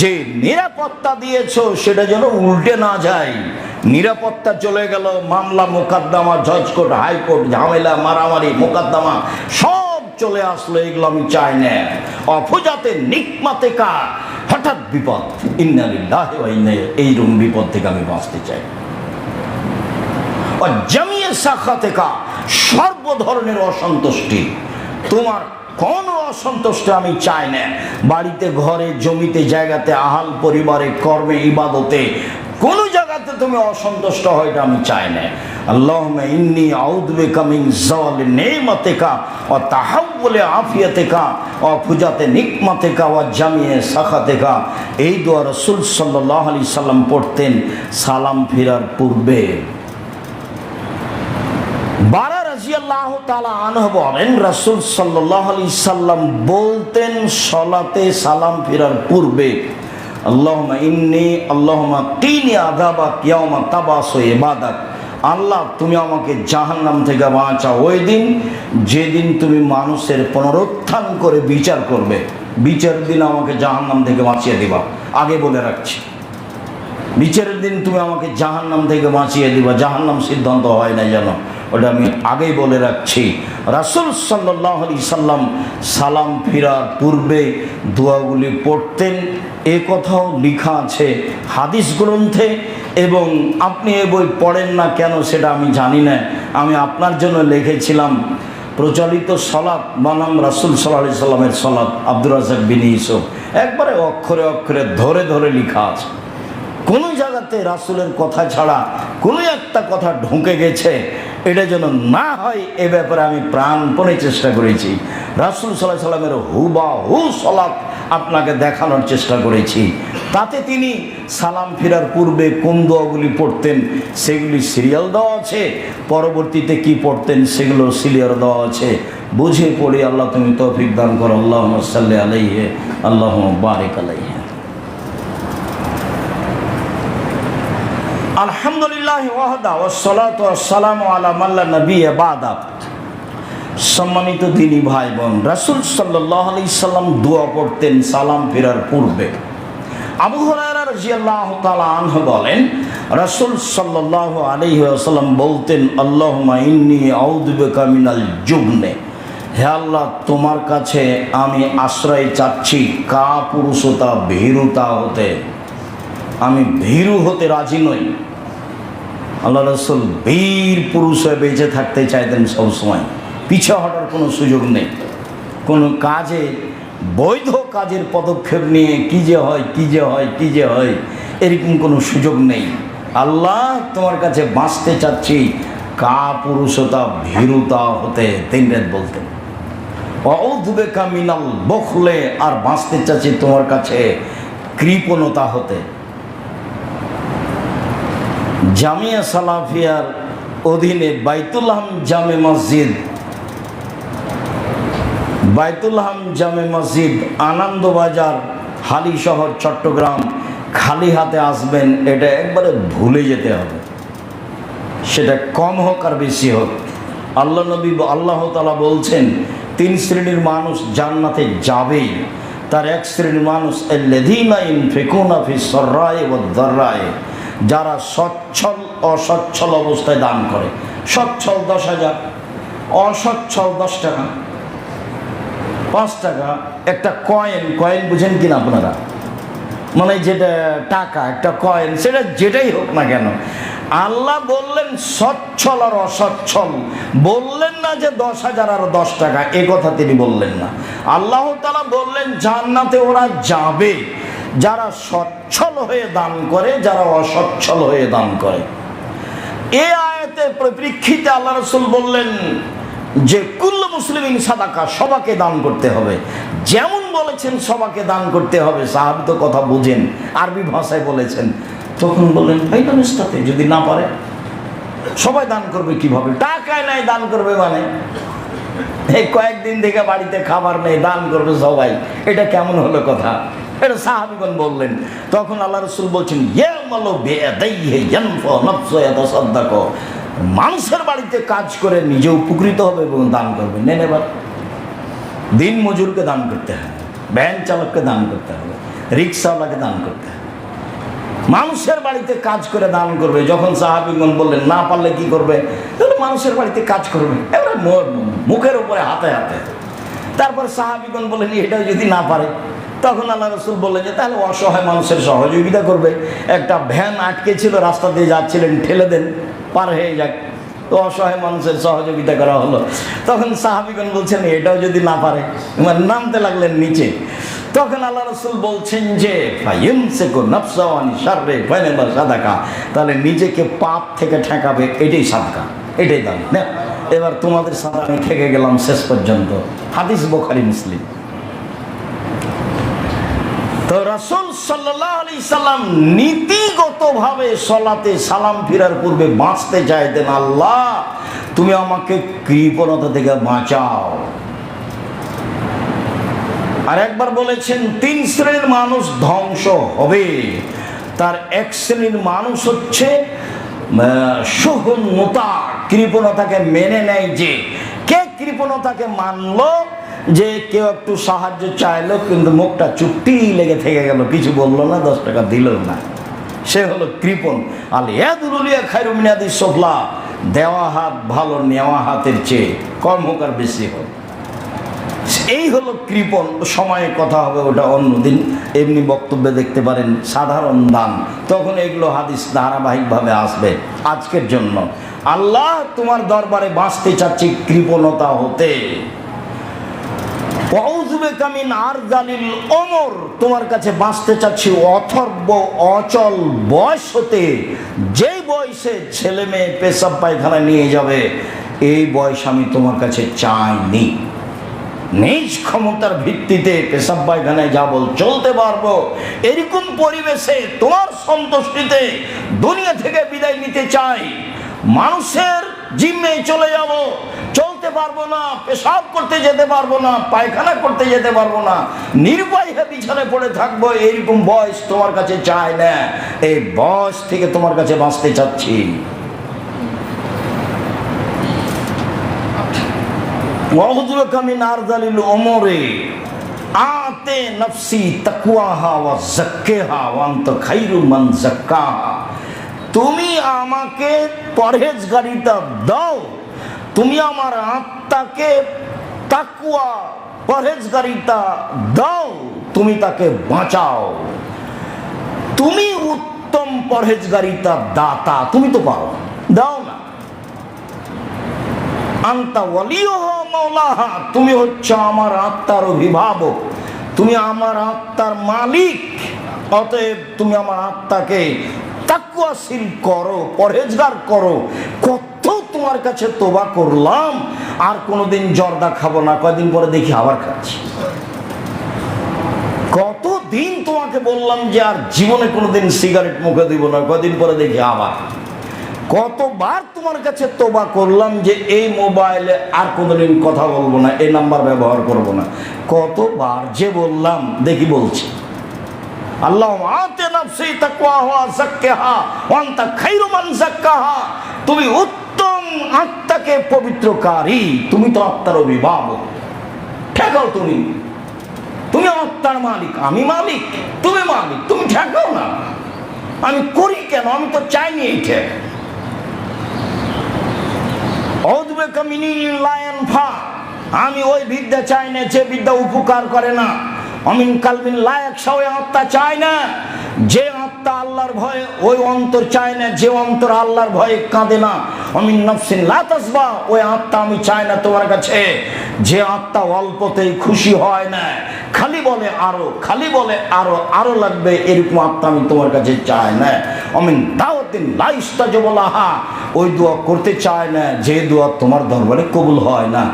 যে নিরাপত্তা দিয়েছো সেটা যেন উল্টে না যায়। নিরাপত্তা চলে গেল, মামলা মোকদ্দমা, জজকোর্ট, হাইকোর্ট, ঝামেলা, মারামারি, মোকদ্দমা সব চলে আসলো, এগুলো আমি চাই না। অফুজাতে নিকমাতেকা, হঠাৎ বিপদ, ইন্না লিল্লাহি ওয়া ইন্না ইলাইহি, এইরকম বিপদ থেকে আমি বাঁচতে চাই। জামিয়ে সাখাতেকা, সর্ব ধরনের অসন্তুষ্টি, তোমার কোন অসন্তুষ্ট আমি চাই না। বাড়িতে, ঘরে, জমিতে, জায়গাতে, আহাল পরিবারে, কর্মে, ইবাদতে, কোন জায়গাতে তুমি অসন্তুষ্ট হয় এটা আমি চাই না। আল্লাহুম্মা ইন্নী আউযু বিকা মিন যাওয়ালি নি'মাতিকা ওয়া তাহাউলি আফিয়াতিকা ওয়া ফুজাতি নিকমাতিকা ওয়া জামিয়ে সাখাতিকা। এই দোয়া রাসূল সাল্লাল্লাহু আলাইহি সাল্লাম পড়তেন সালাম ফেরার পূর্বে। বারা রাদিয়াল্লাহু তাআলা আনহু বলেন, রাসূল সাল্লাল্লাহু আলাইহি সাল্লাম বলতেন সালাতে সালাম ফেরার পূর্বে, আল্লাহুম্মা ইন্নী আল্লাহুম্মা কিনি আযাবাক ইয়াওমা তাবাসু ইবাদাক, আল্লাহ তুমি আমাকে জাহান্নাম থেকে বাঁচাও ওই দিন যেদিন তুমি মানুষের পুনরুত্থান করে বিচার করবে। বিচারের দিন আমাকে জাহান্নাম থেকে বাঁচিয়ে দিবা, আগে বলে রাখছি। বিচারের দিন তুমি আমাকে জাহান্নাম থেকে বাঁচিয়ে দিবা, জাহান্নাম সিদ্ধান্ত হয় না যেন, ওটা আমি আগেই বলে রাখছি। রাসূল সাল্লাল্লাহু আলাইহি সাল্লাম সালাম ফিরার পূর্বে দোয়াগুলি পড়তেন, এ কথাও লেখা আছে হাদিস গ্রন্থে। এবং আপনি এ বই পড়েন না কেন সেটা আমি জানি না, আমি আপনার জন্য লিখেছিলাম প্রচলিত সলাৎ বনাম রাসূল সাল্লাল্লাহু আলাইহি সাল্লামের সলাৎ, আব্দুর রাজ্জাক বিন ইউসুফ, একবারে অক্ষরে অক্ষরে ধরে ধরে লেখা আছে। কোনো জায়গাতে রাসূলের কথা ছাড়া কোনো একটা কথা ঢুকে গেছে, এটা যেন না হয় এ ব্যাপারে আমি প্রাণপণে চেষ্টা করেছি। রাসূল সাল্লাল্লাহু আলাইহি সাল্লামের হুবাহু সলাৎ আপনাকে দেখানোর চেষ্টা করেছি। তাতে তিনি সালাম ফেরার পূর্বে কোন দোয়াগুলি পড়তেন সেগুলি সিরিয়াল দেওয়া আছে, পরবর্তীতে কি পড়তেন সেগুলো সিরিয়াল দেওয়া আছে। বুঝে পড়ি, আল্লাহ তুমি তৌফিক দান করো। আল্লাহুম্মা সাল্লি আলাইহি আল্লাহুম্মা বারিক আলাইহি। আলহামদুলিল্লাহ ওয়াহদা ওয়াসসালাতু ওয়াসসালামু আলা মান লা নাবিয়্যা বা'দা। সম্মানিত দিনী ভাই বোন, রাসূল সাল্লাল্লাহু আলাইহি সাল্লাম দোয়া পড়তেন সালাম ফেরার পূর্বে। আবু হুরায়রা রাদিয়াল্লাহু তাআলা আনহু বলেন, রাসূল সাল্লাল্লাহু আলাইহি ওয়াসাল্লাম বলতেন, আল্লাহুম্মা ইন্নী আউযু বিকা মিনাল জুবনে, হে আল্লাহ তোমার কাছে আমি আশ্রয় চাচ্ছি কাপুরুষতা, ভীরুতা হতে। আমি ভীরু হতে রাজি নই। আল্লাহ রাসূল বীর পুরুষ হয়ে বেঁচে থাকতে চাইতেন সবসময়, পিছু হটার কোনো সুযোগ নেই। কোনো কাজে, বৈধ কাজের পদক্ষেপ নিয়ে কি যে হয় কি যে হয় কি যে হয় এরকম কোনো সুযোগ নেই। আল্লাহ তোমার কাছে বাঁচতে চাচ্ছি কাপুরুষতা, ভীরুতা হতে, তিন রাত বলতেন। আউযু বিকা মিনাল বুখলে, আর বাঁচতে চাচ্ছি তোমার কাছে কৃপণতা হতে। জামিয়া সালাফিয়ার অধীনে বাইতুল জামে মসজিদ, জামে মসজিদ, আনন্দবাজার, হালিশহর, চট্টগ্রাম, খালি হাতে আসবেন এটা একবারে ভুলে যেতে হবে। সেটা কম হোক আর বেশি হোক, আল্লাহ নবী আল্লাহ তাআলা বলছেন তিন শ্রেণীর মানুষ জান্নাতে যাবেই। তার এক শ্রেণীর মানুষ আল্লাযীনা ইউনফিকুনা ফিস সাররায়ে ওয়াদ দাররায়ে, যারা সচ্ছল অসচ্ছল অবস্থায় দান করে। সচ্ছল 10,000, অসচ্ছল 10 টাকা, 5 টাকা। একটা কয়েন বুঝেন কিনা আপনারা, মানে যেটা টাকা, একটা কয়েন, সেটা যেটাই হোক না কেন, আল্লাহ বললেন সচ্ছল আর অসচ্ছল, বললেন না যে 10,000 আর 10 টাকা, এ কথা তিনি বললেন না। আল্লাহ তাআলা বললেন জান্নাতে ওরা যাবে, যারা সচ্ছল হয়ে দান করে, যারা অসচ্ছল হয়ে দান করে। এই আয়াতের পরিপ্রেক্ষিতে আল্লাহ রাসূল বললেন যে কুল্লু মুসলিমিন সাদাকা, সবাকে দান করতে হবে। যেমন বলেছেন সবাকে দান করতে হবে, সাহাবী তো কথা বুঝেন, আরবি ভাষায় বলেছেন। তখন বললেন ফাইনালিস্টাতে যদি না পারে সবাই দান করবে কিভাবে? টাকায় নাই দান করবে মানে? এই কয়েকদিন থেকে বাড়িতে খাবার নেই, দান করবে সবাই, এটা কেমন হলো কথা? এটা সাহাবীগণ বললেন। তখন আল্লাহ রাসূল বলছেন মানুষের বাড়িতে কাজ করে নিজে উপকৃত হবে এবং দান করবে। নেন এবার দিন মজুরকে দান করতে হবে, ভ্যান চালককে দান করতে হবে, রিক্সাওয়ালাকে দান করতে হবে, মানুষের বাড়িতে কাজ করে দান করবে। যখন সাহাবীগণ বললেন না পারলে কি করবে? মানুষের বাড়িতে কাজ করবে, এবারে মুখের উপরে হাতে হাতে। তারপর সাহাবীগণ বললেন এটাও যদি না পারে, তখন আল্লাহ রাসূল বললেন যে তাহলে অসহায় মানুষের সহযোগিতা করবে। একটা ভ্যান আটকে ছিল, রাস্তা দিয়ে যাচ্ছিলেন, ঠেলে দেন, পার হয়ে যাক। তো অসহায় মানুষের সহযোগিতা করা হলো। তখন সাহাবীগণ বলছেন এটাও যদি না পারে, মানে নামতে লাগলেন নিচে। তখন আল্লাহ রাসূল বলছেন যে তাহলে নিজেকে পাপ থেকে ঠেকাবে, এটাই সাদকা, এটাই দান। না এবার তোমাদের সাথে আমি থেকে গেলাম শেষ পর্যন্ত। হাদিস বুখারী মুসলিম। তো রাসূল সাল্লাল্লাহু আলাইহি সাল্লাম নীতিগতভাবে সালাতে সালাম ফিরার পূর্বে বাঁচতে চাইতেন, আল্লাহ তুমি আমাকে কৃপণতা থেকে বাঁচাও। আর একবার বলেছেন 3 শ্রেণীর মানুষ ধ্বংস হবে। তার এক শ্রেণীর মানুষ হচ্ছে সুহুন্নতা, কৃপণতাকে মেনে নেয়। যে কে কৃপণতাকে মানলো, যে কেউ একটু সাহায্য চাইলো কিন্তু মুখটা চুপটি লেগে থেকে গেল, কিছু বললো না, 10 টাকা দিল না, সে হলো কৃপণ। আল ইয়াদুলিয়া খায়রুম মিন ইয়াদিস সুফলা, দেওয়া হাত ভালো নেওয়া হাতের চেয়ে, কম হোক আর বেশি হোক, এই হলো কৃপণ। সময়ে কথা হবে, ওটা অন্যদিন। এমনি বক্তব্যে দেখতে পারেন সাধারণ দান, তখন এগুলো হাদিস ধারাবাহিকভাবে আসবে। আজকের জন্য আল্লাহ তোমার দরবারে বাঁচতে চাচ্ছি কৃপণতা হতে। তোমার কাছে বাঁচতে চাচ্ছি অথর্ব অচল বয়স হতে, যে বয়সে ছেলে মেয়ে পেশাব পায়খানা নিয়ে যাবে, এই বয়স আমি তোমার কাছে চাইনি। নিজ ক্ষমতার ভিত্তিতে পেশাব পায়খানায় যাব, চলতে পারবো, এরকম পরিবেশে তোমার সন্তুষ্টিতে দুনিয়া থেকে বিদায় নিতে চাই। মানুষের জিম্মে চলে যাব, চলতে পারবো না, পেশাব করতে যেতে পারবো না, পায়খানা করতে যেতে পারবো না, নির্বাহী বিছানায় পড়ে থাকবো, এইরকম বয়স তোমার কাছে চাই না। এই বয়স থেকে তোমার কাছে বাঁচতে চাচ্ছি। তুমি আমাকে পরহেজগারিতা দাও, তুমি আমার আত্মাকে তাকওয়া পরহেজগারিতা দাও, তুমি তাকে বাঁচাও। তুমি উত্তম পরহেজগারিতা দাতা, তুমি তো পারো, দাও না। আনতা ওয়ালিউহা মাওলাহা, তুমি হচ্ছে আমার আত্মার অভিভাবক, তুমি আমার আত্মার মালিক। অতএব তুমি আমার আত্মাকে তাকওয়াশীল করো, পরহেজগার করো। কত তোমার কাছে তোবা করলাম, আর কোনোদিন জর্দা খাবো না, কয়দিন পরে দেখি আবার খাচ্ছি। কতদিন তোমাকে বললাম যে আর জীবনে কোনোদিন সিগারেট মুখে দিব না, কয়দিন পরে দেখি আবার। কতবার তোমার কাছে তোবা করলাম যে এই মোবাইলে আর কোনোদিন কথা বলবো না, এই নাম্বার ব্যবহার করব না, কতবার যে বললাম, দেখি বলছি। আল্লাহ আতে নাফসি তাকওয়াহা ওয়া যাক্কাহা ওয়া আনতা খায়রু মান যাক্কাহা, তুমি উত্তম আত্মাকে পবিত্রকারী, তুমি তো আত্মার অভিভাবক। ঠেকাও তুমি, তুমি আত্মার মালিক, আমি মালিক, তুমি মালিক, তুমি ঠেকাও না। আমি করি কেন? আমি তো চাইনি এইটা। আমি ওই বিদ্যা চাই না যে বিদ্যা উপকার করে না। অমিন কালবিন লা ইয়াখশা, ওই আত্মা চায় না। যে আত্মা আল্লাহর ভয়ে, ওই অন্তর চায় না। যে অন্তর আল্লাহর ভয়ে কাঁদে না। অমিন নাফসিন লা তাসবা, ওই আত্মা আমি চাই না তোমার কাছে। যে আত্মা অল্পতেই খুশি হয় না, খালি বলে আরো, খালি বলে আরো, আরো লাগবে, এরকম আত্মা আমি তোমার কাছে চাই না। অমিন দাওয়াতিন লা ইস্তাজাবু লাহা, ওই দোয়া করতে চায় না যে দোয়া তোমার দরবারে কবুল হয় না।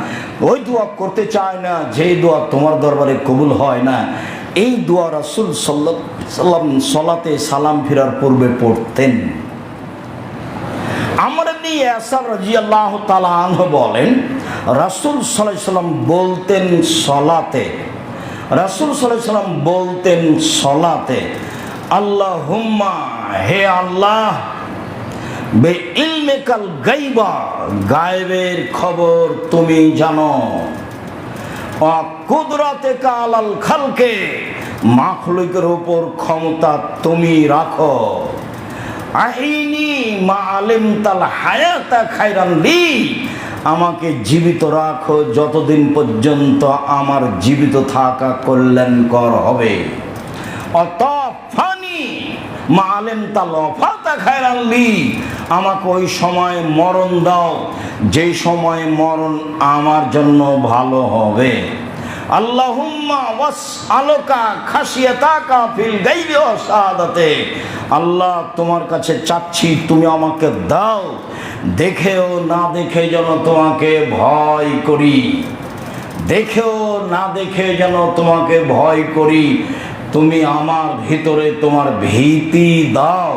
ওই দোয়া করতে চায় না যে দোয়া তোমার দরবারে কবুল হয় না। এই দোয়া রাসূল সাল্লাল্লাহু আলাইহি ওয়াসাল্লাম সালাতে সালাম ফেরার পূর্বে পড়তেন। আমর ইবনে ইয়াসার রাদিয়াল্লাহু তাআলা আনহু বলেন, রাসূল সাল্লাল্লাহু আলাইহি ওয়াসাল্লাম বলতেন সলাতে, রাসূল সাল্লাল্লাহু আলাইহি ওয়াসাল্লাম বলতেন সলাতে, আল্লাহুম্মা, হে আল্লাহ, বে ইলমিকাল গায়বা, গায়েবের খবর তুমি জানো, ওয়া কুদরাতিকা আলাল খালকে, মাখলুকের উপর ক্ষমতা তুমি রাখো, আহিনি মা আলিমতাল হায়াতা খায়রান লি, আমাকে জীবিত রাখো যতদিন পর্যন্ত আমার জীবিত থাকা কল্যাণকর হবে, অতফানি মা আলিমতাল ওয়াফাতা খায়রান লি, আমাকে ওই সময় মরণ দাও যেই সময় মরণ আমার জন্য ভালো হবে। আল্লাহুম্মা ওয়াসআলুকা খাশিয়াতাকা ফিল গায়বি ওয়া শাহাদাতে, আল্লাহ তোমার কাছে চাচ্ছি তুমি আমাকে দাও দেখেও না দেখে যেন তোমাকে ভয় করি, দেখেও না দেখে যেন তোমাকে ভয় করি, তুমি আমার ভিতরে তোমার ভীতি দাও।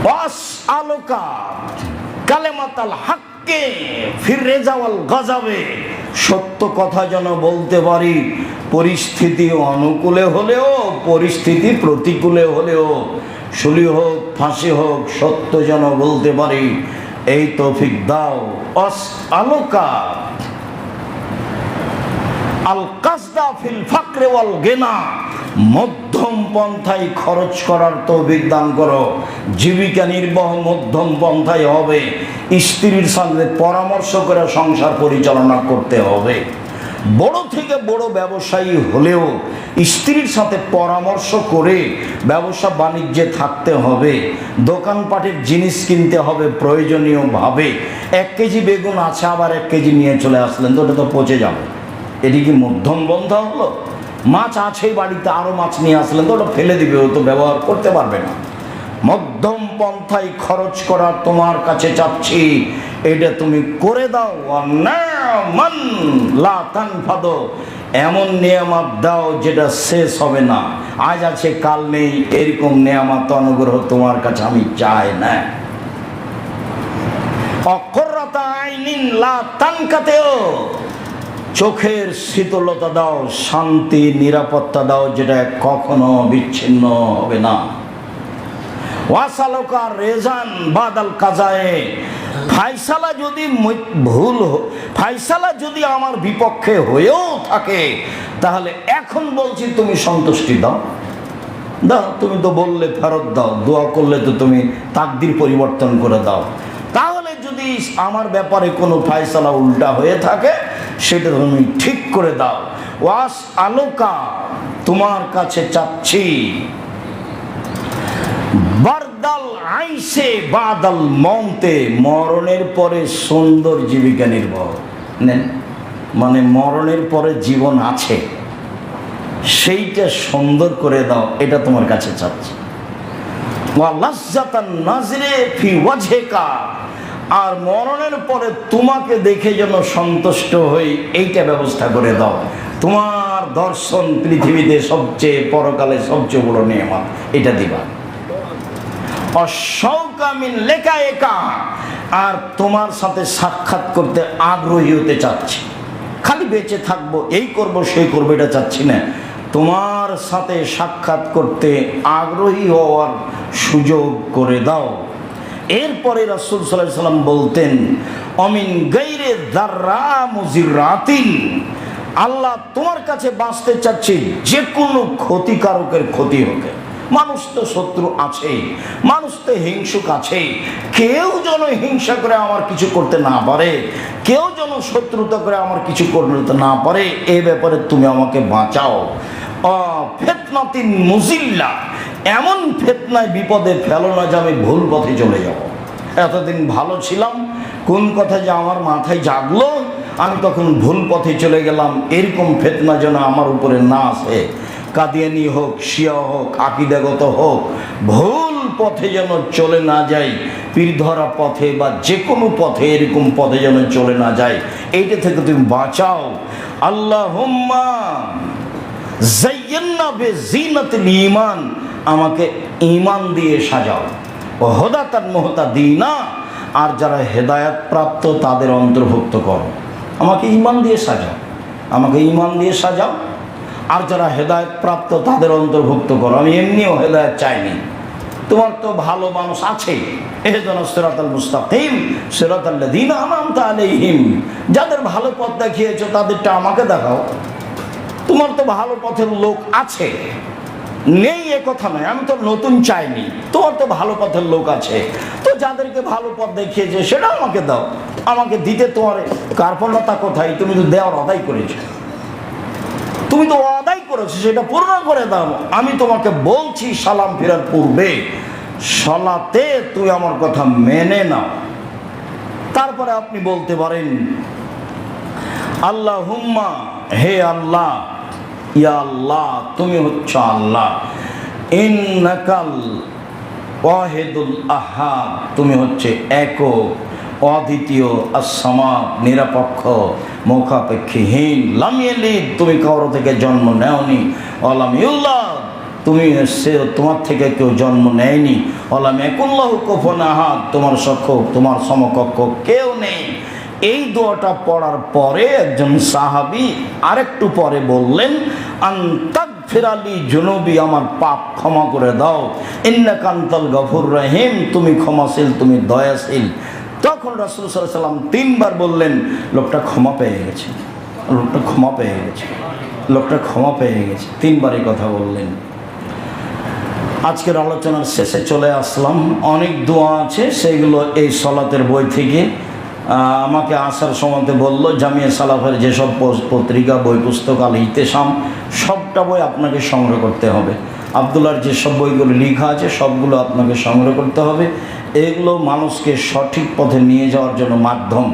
ওয়াসআলুকা কালিমাতাল হাক্কে ফির রিজা ওয়াল গযাবে, সত্য কথা যেন বলতে পারি, পরিস্থিতি অনুকূলে হলেও পরিস্থিতি প্রতিকূলে হলেও, সুলি হোক ফাঁসি হোক, সত্য যেন বলতে পারি, এই তৌফিক দাও। ওয়াসআলুকা আল কাসদা ফিল ফাকরে ওয়াল গিনা, মধ্যম পন্থায় খরচ করার তৌফিক দান করো। জীবিকা নির্বাহ মধ্যম পন্থায় হবে, স্ত্রীর সঙ্গে পরামর্শ করে সংসার পরিচালনা করতে হবে। বড় থেকে বড় ব্যবসায়ী হলেও স্ত্রীর সাথে পরামর্শ করে ব্যবসা বাণিজ্যে থাকতে হবে। দোকানপাটের জিনিস কিনতে হবে প্রয়োজনীয়ভাবে। 1 কেজি বেগুন আছে, আবার 1 কেজি নিয়ে চলে আসলেন, তো ওটা তো পচে যাবে, এটি কি মধ্যম বন্ধা হলো? মাছ আছে বাড়িতে, আরো মাছ নিয়ে আসলেন, তো ওটা ফেলে দিবে, ও তো ব্যবহার করতে পারবে না। মধ্যম পন্থায় খরচ করা তোমার কাছে চাচ্ছি, এটা তুমি করে দাও। মান লা তানফাদ, এমন নিয়ামত দাও যেটা শেষ হবে না, আজ আছে কাল নেই, এরকম নিয়ামত অনুগ্রহ তোমার কাছে আমি চাই না। অকররাতা আইনিন লা তানকাতেও, চোখের শীতলতা দাও, শান্তি নিরাপত্তা দাও যেটা কখনো বিচ্ছিন্ন হবে না। ওয়াসালুকা রেজান বাদাল কাজায়ে, ফায়সালা যদি ভুল, ফায়সালা যদি আমার বিপক্ষে হয়েও থাকে, তাহলে এখন বলছি তুমি সন্তুষ্টি দাও। দাও, তুমি তো বললে ফেরত দাও, দোয়া করলে তো তুমি তাকদির পরিবর্তন করে দাও। তাহলে যদি আমার ব্যাপারে কোনো ফায়সালা উল্টা হয়ে থাকে, সেটা তুমি ঠিক করে দাও। ওয়াসআলুকা, তোমার কাছে চাচ্ছি, বারদাল আইসে বাদাল মৌতে, মরণের পরে সুন্দর জীবিকা নির্বাহ। নেন, মানে মরণের পরে জীবন আছে, সেইটা সুন্দর করে দাও, এটা তোমার কাছে চাচ্ছি। ওয়া লাজ্জাতান নাজরে ফি ওয়াজহিকা, আর মরণের পরে তোমাকে দেখে যেন সন্তুষ্ট হই, এইটা ব্যবস্থা করে দাও। তোমার দর্শন পৃথিবীতে সবচেয়ে, পরকালে সবচেয়ে বড় নিয়ামত, এটা দিবা। অশৌকা মিন লিকায়েকা, আর তোমার সাথে সাক্ষাৎ করতে আগ্রহী হতে চাচ্ছি। খালি বেঁচে থাকবো, এই করব সেই করবো, এটা চাচ্ছি না। তোমার সাথে সাক্ষাৎ করতে আগ্রহী হওয়ার সুযোগ করে দাও। এরপরে রাসূল সাল্লাল্লাহু আলাইহি ওয়াসাল্লাম বলতেন, অমিন গায়রে যাররা মুজিরাতিন, আল্লাহ তোমার কাছে বাঁচতে চাচ্ছি যে কোনো ক্ষতিকারকের ক্ষতি হোক, মানুষ তো শত্রু আছে, মানুষ তো হিংসুক আছে। কেউ যেন হিংসা করে আমার কিছু করতে না পারে, কেউ যেন শত্রুতা করে আমার কিছু করতে না পারে, এ ব্যাপারে তুমি আমাকে বাঁচাও। ফেতনাতিন মুজিল্লা, এমন ফেতনায় বিপদে ফেলো না যে আমি ভুল পথে চলে যাব। এতদিন ভালো ছিলাম, কোন কথা যে আমার মাথায় জাগলো, আমি তখন ভুল পথে চলে গেলাম। এরকম ফেতনা যেন আমার উপরে না আসে। কাদিয়ানি হোক, শিয়া হোক, আকিদাগত হোক, ভুল পথে যেন চলে না যায়। পীর ধরা পথে বা যে কোনো পথে, এরকম পথে যেন চলে না যায়, এইটা থেকে তুমি বাঁচাও। আল্লাহুম্মা যায়্যিননা বিযিনাতিল ঈমান, আমাকে ঈমান দিয়ে সাজাও। ও হুদাতান মুহতাদিনা, আর যারা হেদায়েত প্রাপ্ত তাদের অন্তর্ভুক্ত করো। আমাকে ঈমান দিয়ে সাজাও, আমাকে ঈমান দিয়ে সাজাও, আর যারা হেদায়েত প্রাপ্ত তাদের অন্তর্ভুক্ত করো। আমি এমনিও হেদায়েত চাইনি, তোমার তো ভালো মানুষ আছে। ইহদিনাস সিরাতাল মুস্তাকিম সিরাতাল লাযিনা আনআমতা আলাইহিম, যাদের ভালো পথ দেখিয়েছো তাদেরটা আমাকে দেখাও। তোমার তো ভালো পথের লোক আছে, নেই এ কথা নয়, আমি তো নতুন চাইনি, তোমার তো ভালো পথের লোক আছে। তো যাদেরকে ভালো পথ দেখিয়েছে সেটা আমাকে দাও। আমাকে দিতে তোমার কার্পণ্যতা কোথায়? তুমি তো দেওয়ার আদায় করেছো, তুমি তো আদায় করেছো, সেটা পূর্ণ করে দাও। আমি তোমাকে বলছি সালাম ফেরার পূর্বে সালাতে তুই আমার কথা মেনে নাও। তারপরে আপনি বলতে পারেন আল্লাহুম্মা, হে আল্লাহ, ইয়া আল্লাহ, তুমি হচ্ছ আল্লাহ। ইন্নাকাল ওয়াহিদুল আহাদ, তুমি হচ্ছে একক, অদ্বিতীয়, আস-সামাদ, নিরপেক্ষ, মুখাপেক্ষীহীন। লাম ইয়ালিদ, তুমি কারো থেকে জন্ম নেওনি। ওয়ালাম ইউলাদ, তুমি সে তোমার থেকে কেউ জন্ম নেয়নি। ওয়ালাম ইয়াকুল লাহু কুফুওয়ান আহাদ, তোমার সখ্য, তোমার সমকক্ষ কেউ নেই। এই দোয়াটা পড়ার পরে একজন সাহাবী আরেকটু পরে বললেন, আনতাগফিরালি যুনুবি, আমার পাপ ক্ষমা করে দাও। ইন্নাকা আনতাল গফুর রহিম, তুমি ক্ষমাশীল, তুমি দয়াশীল। তখন রাসূল সাল্লাল্লাহু আলাইহি ওয়াসাল্লাম তিনবার বললেন, লোকটা ক্ষমা পেয়ে গেছে, লোকটা ক্ষমা পেয়ে গেছে, লোকটা ক্ষমা পেয়ে গেছে। তিনবার এই কথা বললেন। আজকের আলোচনার শেষে চলে আসলাম। অনেক দোয়া আছে, সেগুলো এই সলাতের বই থেকে আমাকে আসার সময়তে বলল, জামিয়া সালাফের যেসব পত্রিকা, বই, পুস্তক, আল ইতিসাম, সবটা বই আপনাকে সংগ্রহ করতে হবে। আব্দুল্লাহর যেসব বইগুলো লেখা আছে সবগুলো আপনাকে সংগ্রহ করতে হবে। এগুলো মানুষকে সঠিক পথে নিয়ে যাওয়ার জন্য মাধ্যম,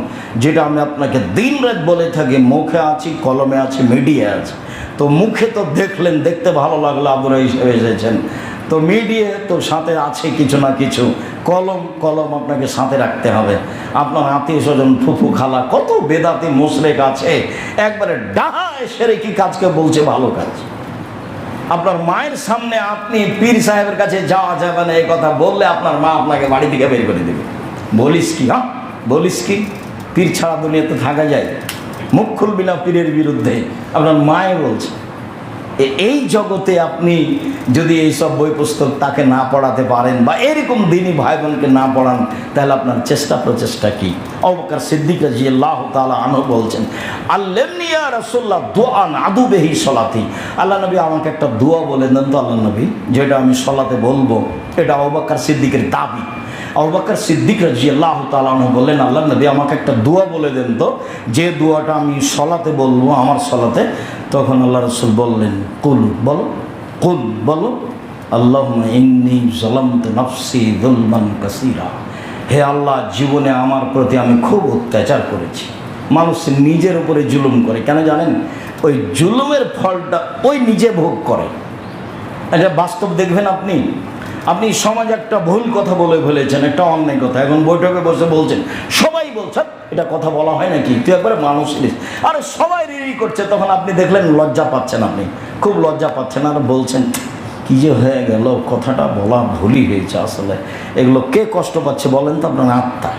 যেটা আমি আপনাকে দিন রাত বলে থাকি। মুখে আছি, কলমে আছি, মিডিয়া আছে। তো মুখে তো দেখলেন, দেখতে ভালো লাগলো, আবুরা হিসেবে এসেছেন। তো মিডিয়া তো সাথে আছে কিছু না কিছু, কলম আপনাকে সাথে রাখতে হবে। আপনার আত্মীয় স্বজন, ফুফু, খালা, কত বেদাতি মুশরিক আছে, একবারে ডাহায় শিরকি কাজকে বলছে ভালো কাজ। আপনার মায়ের সামনে আপনি পীর সাহেবের কাছে যাওয়া যাবে না এই কথা বললে আপনার মা আপনাকে বাড়ি থেকে বের করে দেবে। বলিস কি? হ্যাঁ বলিস কি? পীর ছাড়া দুনিয়াতে থাকা যায়? মুখ খুলবি না পীরের বিরুদ্ধে, আপনার মায়ে বলছে। এই জগতে আপনি যদি এইসব বই পুস্তক তাকে না পড়াতে পারেন, বা এরকম দিনই ভাই বোনকে না পড়ান, তাহলে আপনার চেষ্টা প্রচেষ্টা কি? আবু বকর সিদ্দিক রাদিয়াল্লাহু তাআলা আনহু বলছেন, আল্লামনি ইয়া রাসূলুল্লাহ দুআন আদু বিহি সলাতি। আল্লাহ নবী, আমাকে একটা দোয়া বলে দেন তো আল্লাহ নবী, যেটা আমি সলাতে বলবো। এটা আবু বকর সিদ্দিকের দাবি। আবু বকর সিদ্দিক রাদিয়াল্লাহু তাআলা আনহু বললেন, আল্লাহ নবী, আমাকে একটা দোয়া বলে দেন তো, যে দোয়াটা আমি সলাতে বলবো, আমার সলাতে। তখন আল্লাহ রাসূল বললেন, কুল, বলো, কুল বলো, আল্লাহুম্মা ইন্নী যালামতু নাফসি যুলমান কাসীরা। হে আল্লাহ, জীবনে আমার প্রতি আমি খুব অত্যাচার করেছি। মানুষ নিজের উপরে জুলুম করে, কেন জানেন? ওই জুলুমের ফলটা ওই নিজে ভোগ করে। এটা বাস্তব দেখবেন আপনি। আপনি সমাজে একটা ভুল কথা বলে ফেলেছেন, একটা অন্যায় কথা, এখন বৈঠকে বসে বলছেন, সবাই বলছেন এটা কথা বলা হয় নাকি, তুই একবারে মানুষ। আরে সবাই রিরি করছে, তখন আপনি দেখলেন লজ্জা পাচ্ছেন, আপনি খুব লজ্জা পাচ্ছেন, আর বলছেন কি যে হয়ে গেল, কথাটা বলা ভুলই হয়েছে। আসলে এগুলো কে কষ্ট পাচ্ছে বলেন তো? আপনার আত্মা।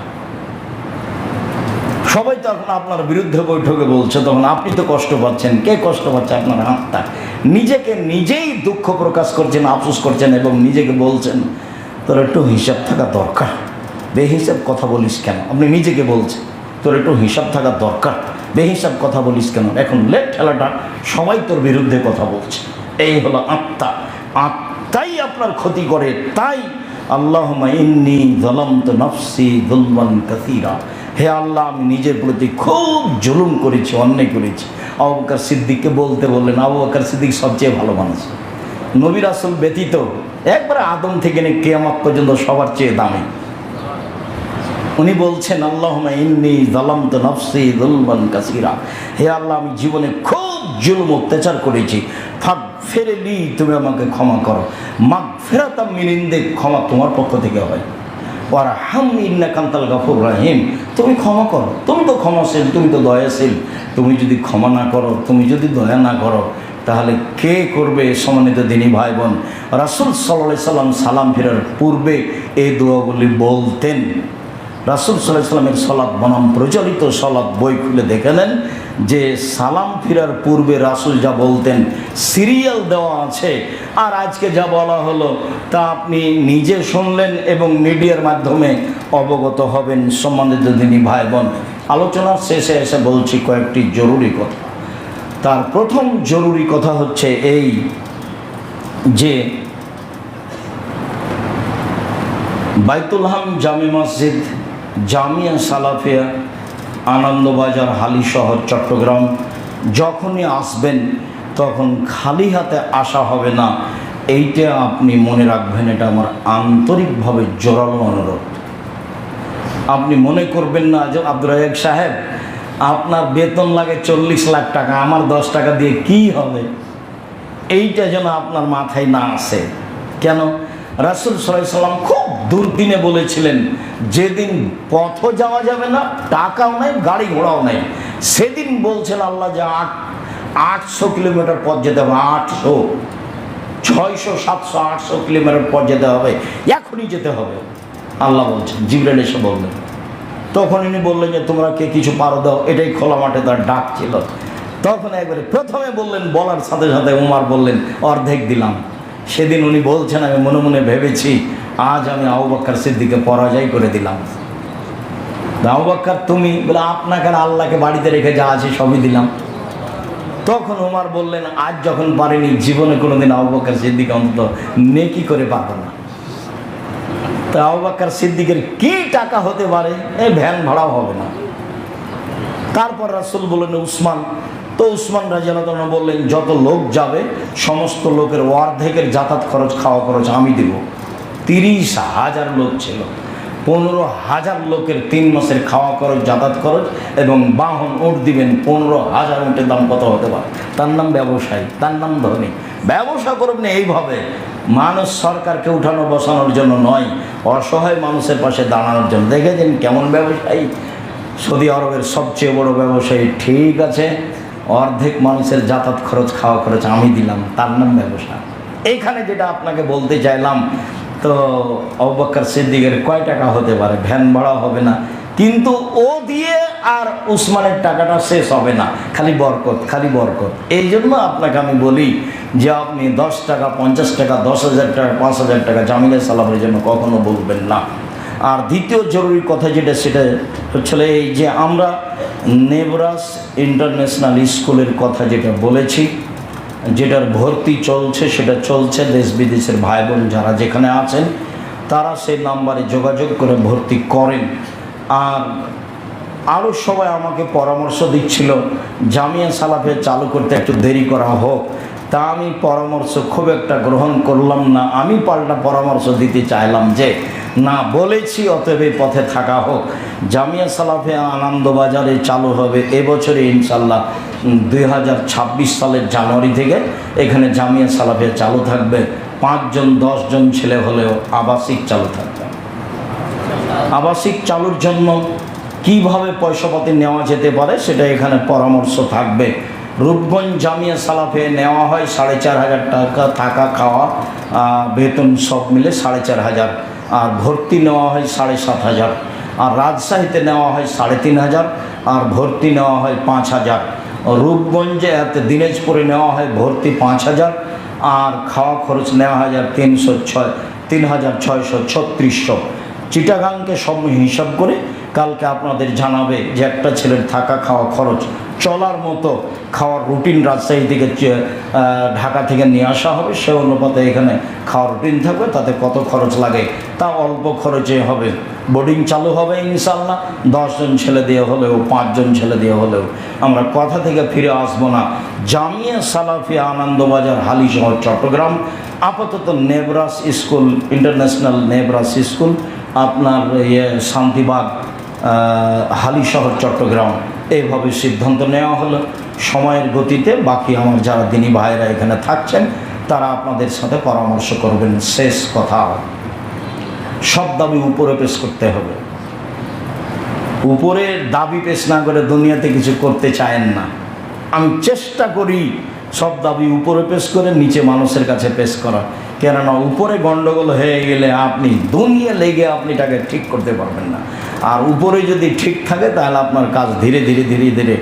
সবাই তো এখন আপনার বিরুদ্ধে বৈঠকে বলছে, তখন আপনি তো কষ্ট পাচ্ছেন। কে কষ্ট পাচ্ছে? আপনার আত্মা। নিজেকে নিজেই দুঃখ প্রকাশ করছেন, আফসোস করছেন, এবং নিজেকে বলছেন তোর একটু হিসাব থাকা দরকার, বেহিসাব কথা বলিস কেন? আপনি নিজেকে বলছেন তোর একটু হিসাব থাকা দরকার, বেহিসাব কথা বলিস কেন? এখন লেট ঠেলাটা সবাই তোর বিরুদ্ধে কথা বলছে। এই হলো আত্মা। তাই আপনার ক্ষতি করে। তাই আল্লাহুম্মা ইন্নী যালামতু নাফসি যুলমান কাসীরা, হে আল্লাহ আমি নিজের প্রতি খুব জুলুম করেছি, অন্যায় করেছি। আবু বকর সিদ্দিককে বলতে বললেন, আবু বকর সিদ্দিক সবচেয়ে ভালো মানুষ, নবী রাসূল ব্যতীত একবারে আদম থেকে নিয়ে কিয়ামত পর্যন্ত সবার চেয়ে দামি। উনি বলছেন আল্লাহুম্মা ইন্নী যালামতু নাফসি যুলমান কাসীরা, হে আল্লাহ আমি জীবনে খুব জুলুম অত্যাচার করেছি, ফাগফিরলি, তুমি আমাকে ক্ষমা করো। মাগফিরাতাম মিন ইনদিক, ক্ষমা তোমার পক্ষ থেকে হয়। ওয়ারহামনি ইন্নাকা আনতাল গাফুরুর রহিম, তুমি ক্ষমা করো, তুমি তো ক্ষমাশীল, তুমি তো দয়াশীল। তুমি যদি ক্ষমা না করো, তুমি যদি দয়া না করো, তাহলে কে করবে? সম্মানিত দিনী ভাই বোন, রাসূল সাল্লাল্লাহু আলাইহি সাল্লাম সালাম ফেরার পূর্বে এই দোয়াগুলি বলতেন। রাসূল সাল্লাল্লাহু আলাইহি সাল্লামের সালাত বনাম প্রচলিত সালাত বই খুলে দেখে নেন যে সালাম ফিরার পূর্বে রাসূল যা বলতেন সিরিয়াল দেওয়া আছে, আর আজকে যা বলা হলো তা আপনি নিজে শুনলেন এবং মিডিয়ার মাধ্যমে অবগত হবেন। সম্মানিত দিনী ভাই বোন, আলোচনার শেষে এসে বলছি কয়েকটি জরুরি কথা। তার প্রথম জরুরি কথা হচ্ছে এই যে বাইতুল হাম জামে মসজিদ, জামিয়া সালাফিয়া, আনন্দবাজার, হালিশহর, চট্টগ্রাম, যখনই আসবেন তখন খালি হাতে আসা হবে না, এইটা আপনি মনে রাখবেন। এটা আমার আন্তরিকভাবে জোরালো অনুরোধ। আপনি মনে করবেন না যে আব্দুর রাজ্জাক সাহেব আপনার বেতন লাগে 40 লাখ টাকা, আমার 10 টাকা দিয়ে কি হবে, এইটা যেন আপনার মাথায় না আসে। কেন? রাসূল সাল্লাল্লাহু আলাইহি সাল্লাম খুব দুর্দিনে বলেছিলেন, যেদিন পথও যাওয়া যাবে না, টাকাও নাই, গাড়ি ঘোড়াও নাই, সেদিন বলছেন আল্লাহ যে 800 কিলোমিটার পথ যেতে হবে, 800, 600, 700, 800 কিলোমিটার পথ যেতে হবে, এখনই যেতে হবে আল্লাহ বলছেন। জিবরাইল এসে বললেন, তখন ইনি বললেন যে তোমরা কে কিছু পারো দাও, এটাই খোলা মাঠে তার ডাক ছিল। তখন একবারে প্রথমে বললেন, বলার সাথে সাথে উমর বললেন অর্ধেক দিলাম। সেদিন উনি বলছেন আমি মনে মনে ভেবেছি আজ আমি আবু বকর সিদ্দিককে পরাজয় করে দিলাম। আবু বকর তুমি বলে আপনাকে আর আল্লাহকে বাড়িতে রেখে যা আছে সবই দিলাম। তখন উমর বললেন আজ যখন পারিনি, জীবনে কোনোদিন আবু বকর সিদ্দিক অন্তত নেকি করে পারবো না। তা আবু বকর সিদ্দিকের কি টাকা হতে পারে, এই ভ্যান ভাড়াও হবে না। তারপর রাসূল বললেন উসমান, তো উসমান রাদিয়াল্লাহু আনহু বললেন যত লোক যাবে সমস্ত লোকের অর্ধেকের যাতায়াত খরচ, খাওয়া খরচ আমি দেব। 30,000 লোক ছিল, 15,000 লোকের 3 মাসের খাওয়া খরচ, যাতায়াত খরচ এবং বাহন উট দিবেন। 15,000 উটের দাম কত হতে পারে? তার নাম ব্যবসায়ী, তার নাম ধনী। ব্যবসা করবেন এইভাবে, মানুষ সরকারকে উঠানো বসানোর জন্য নয়, অসহায় মানুষের পাশে দাঁড়ানোর জন্য। দেখেছেন কেমন ব্যবসায়ী? সৌদি আরবের সবচেয়ে বড় ব্যবসায়ী, ঠিক আছে অর্ধেক মানুষের যাতায়াত খরচ, খাওয়া খরচ আমি দিলাম, তার নাম ব্যবসা। এইখানে যেটা আপনাকে বলতে চাইলাম, তো আবু বকর সিদ্দিকের কয় টাকা হতে পারে? ভ্যান ভাড়া হবে না, কিন্তু ও দিয়ে আর উসমানের টাকাটা শেষ হবে না, খালি বরকত, খালি বরকত। এই জন্য আপনাকে আমি বলি যে আপনি 10 টাকা, 50 টাকা, 10,000 টাকা, 5,000 টাকা জামিয়া সালামের জন্য কখনো বলবেন না। আর দ্বিতীয় জরুরি কথা যেটা, সেটা হচ্ছে এই যে আমরা নেবরাস ইন্টারন্যাশনাল স্কুলের কথা যেটা বলেছি, যেটার ভর্তি চলছে, সেটা চলছে। দেশ বিদেশের ভাই বোন যারা যেখানে আছেন তারা সেই নাম্বারে যোগাযোগ করে ভর্তি করেন। আর আরও সবাই আমাকে পরামর্শ দিচ্ছিল জামিয়া সালাফে চালু করতে একটু দেরি করা হোক, তা আমি পরামর্শ খুব একটা গ্রহণ করলাম না। আমি পাল্টা পরামর্শ দিতে চাইলাম যে না, বলেছি অতএব এই পথে থাকা হোক। জামিয়া সালাফে আনন্দবাজারে চালু হবে এবছরে ইনশাল্লাহ, 2026 সালের জানুয়ারি থেকে এখানে জামিয়া সালাফে চালু থাকবে। 5 জন 10 জন ছেলে হলেও আবাসিক চালু থাকবে। আবাসিক চালুর জন্য কিভাবে পয়সাপাতি নেওয়া যেতে পারে সেটা এখানে পরামর্শ থাকবে। রূপগঞ্জ জামিয়া সালাফে নেওয়া হয় 4,500 টাকা, থাকা খাওয়া বেতন সব মিলে 4,500, আর ভর্তি নেওয়া হয় 7,500, আর রাজশাহীতে নেওয়া হয় 3,500, আর ভর্তি নেওয়া হয় 5,000। রূপগঞ্জে দিনাজপুরে নেওয়া হয় ভর্তি 5,000, আর খাওয়া খরচ নেওয়া হয় 3,636। চিটাগাংকে সব হিসাব করে কালকে আপনাদের জানাবে যে একটা ছেলের থাকা খাওয়া খরচ চলার মতো খাওয়ার রুটিন রাজশাহী থেকে ঢাকা থেকে নিয়ে আসা হবে, সে অনুপাতে এখানে খাওয়ার রুটিন থাকবে। তাতে কত খরচ লাগে তা অল্প খরচে হবে। বোর্ডিং চালু হবে ইনশাআল্লাহ। 10 জন ছেলে দিয়ে হলেও 5 জন ছেলে দিয়ে হলেও আমরা কথা থেকে ফিরে আসবো না। জামিয়া সালাফিয়া আনন্দবাজার হালিশহর চট্টগ্রাম, আপাতত Nebras school, international Nebras school আপনার শান্তিবাগ হালিশহর চট্টগ্রাম, এইভাবে সিদ্ধান্ত নেওয়া হলো। সময়ের গতিতে বাকি আমার যারা দিনী ভাইয়েরা এখানে থাকছেন তারা আপনাদের সাথে পরামর্শ করবেন। শেষ কথা, সব দাবি উপরে পেশ করতে হবে। উপরে দাবি পেশ না করে দুনিয়াতে কিছু করতে চায়েন না। আমি চেষ্টা করি সব দাবি উপরে পেশ করে নিচে মানুষের কাছে পেশ করা, কেননা উপরে গন্ডগোল হয়ে গেলে আপনি দুনিয়া লেগে আপনি তাকে ঠিক করতে পারবেন না। আর উপরে যদি ঠিক থাকে তাহলে আপনার কাজ ধীরে ধীরে ধীরে ধীরে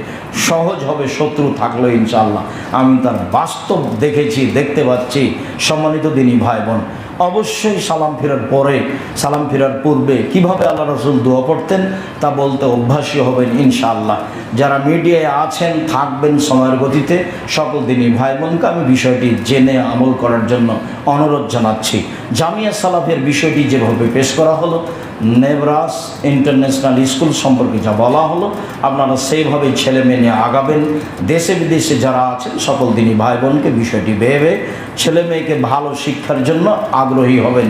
সহজ হবে, শত্রু থাকলো ইনশাআল্লাহ। আমি তার বাস্তব দেখেছি, দেখতে পাচ্ছি। সম্মানিত দিনী ভাই বোন, অবশ্যই সালাম ফেরার পরে, সালাম ফেরার পূর্বে কিভাবে আল্লাহ রসুল দোয়া পড়তেন তা বলতে অভ্যাসী হবেন ইনশাআল্লাহ। যারা মিডিয়ায় আছেন থাকবেন সময়ের গতিতে, সকল দিনী ভাই বোনকে আমি বিষয়টি জেনে আমল করার জন্য অনুরোধ জানাচ্ছি। জামিয়া সালাফের বিষয়টি যেভাবে পেশ করা হলো, নেবরাস ইন্টারন্যাশনাল স্কুল সম্পর্কে যা বলা হলো, আপনারা সেইভাবে ছেলে মেয়ে নিয়ে আগাবেন। দেশে বিদেশে যারা আছেন সকল দিনী ভাই বোনকে বিষয়টি ভেবে ছেলে মেয়েকে ভালো শিক্ষার জন্য আগ্রহী হবেন।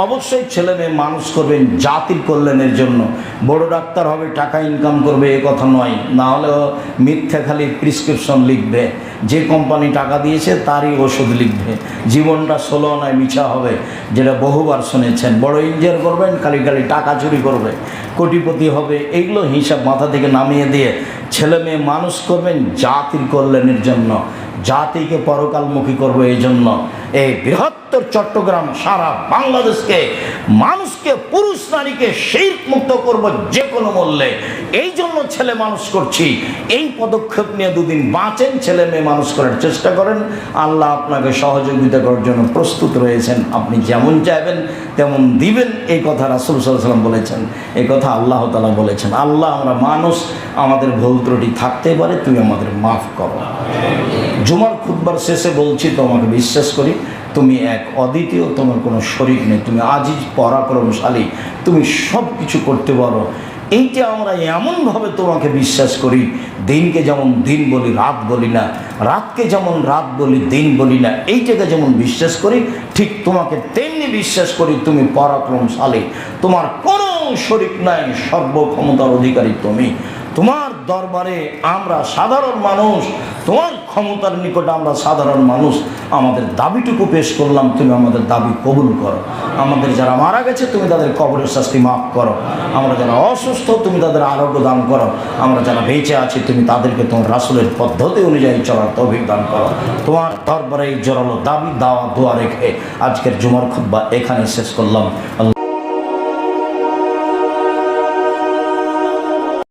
অবশ্যই ছেলে মেয়ে মানুষ করবেন জাতির কল্যাণের জন্য। বড় ডাক্তার হবে, টাকা ইনকাম করবে এ কথা নয়, না হলেও মিথ্যা খালি প্রিসক্রিপশন লিখবে, যে কোম্পানি টাকা দিয়েছে তারই ওষুধ লিখবে, জীবনটা ষোলো আনায় মিছা হবে, যেটা বহুবার শুনেছেন। বড় ইঞ্জিনিয়ার করবেন, খালি খালি টাকা চুরি করবে, কোটিপতি হবে। এইগুলো হিসাব মাথা থেকে নামিয়ে দিয়ে ছেলে মেয়ে মানুষ করবেন জাতির কল্যাণের জন্য, জাতিকে পরকালমুখী করবে। এই জন্য এই বৃহত্তর চট্টগ্রাম সারা বাংলাদেশকে, মানুষকে, পুরুষ নারীকে শিরক মুক্ত করব যে কোনো মূল্যে। এই জন্য ছেলে মানুষ করছি। এই পদক্ষেপ নিয়ে দুদিন বাঁচেন, ছেলে মেয়ে মানুষ করার চেষ্টা করেন। আল্লাহ আপনাকে সহযোগিতা করার জন্য প্রস্তুত রয়েছেন। আপনি যেমন চাইবেন তেমন দিবেন, এই কথা রাসূল সাল্লাল্লাহু আলাইহি ওয়াসাল্লাম বলেছেন, এই কথা আল্লাহ তাআলা বলেছেন। আল্লাহ, আমরা মানুষ, আমাদের ভুল ত্রুটি থাকতে পারে, তুমি আমাদের মাফ করো। জুমার খুতবার শেষে বলছি, তোমাকে বিশ্বাস করি, তুমি এক, অদ্বিতীয়, তোমার কোনো শরীক নেই, তুমি আজিজ, পরাক্রমশালী, তুমি সব কিছু করতে পারো। এইটা আমরা এমনভাবে তোমাকে বিশ্বাস করি, দিনকে যেমন দিন বলি, রাত বলি না, রাতকে যেমন রাত বলি, দিন বলি না, এইটাকে যেমন বিশ্বাস করি ঠিক তোমাকে তেমনি বিশ্বাস করি। তুমি পরাক্রমশালী, তোমার কোনো শরীক নাই, সর্বক্ষমতার অধিকারী তুমি। তোমার দরবারে আমরা সাধারণ মানুষ, তোমার ক্ষমতার নিকটে আমরা সাধারণ মানুষ, আমাদের দাবিটুকু পেশ করলাম, তুমি আমাদের দাবি কবুল করো। আমাদের যারা মারা গেছে তুমি তাদের কবরের শাস্তি মাফ করো। আমরা যারা অসুস্থ তুমি তাদের আরোগ্য দান করো। আমরা যারা বেঁচে আছি তুমি তাদেরকে তোমার রাসূলের পদ্ধতি অনুযায়ী চলার তৌফিক দান করো। তোমার দরবারে এই জোরালো দাবি, দাওয়া, দোয়া রেখে আজকের জুমার খুতবা এখানে শেষ করলাম।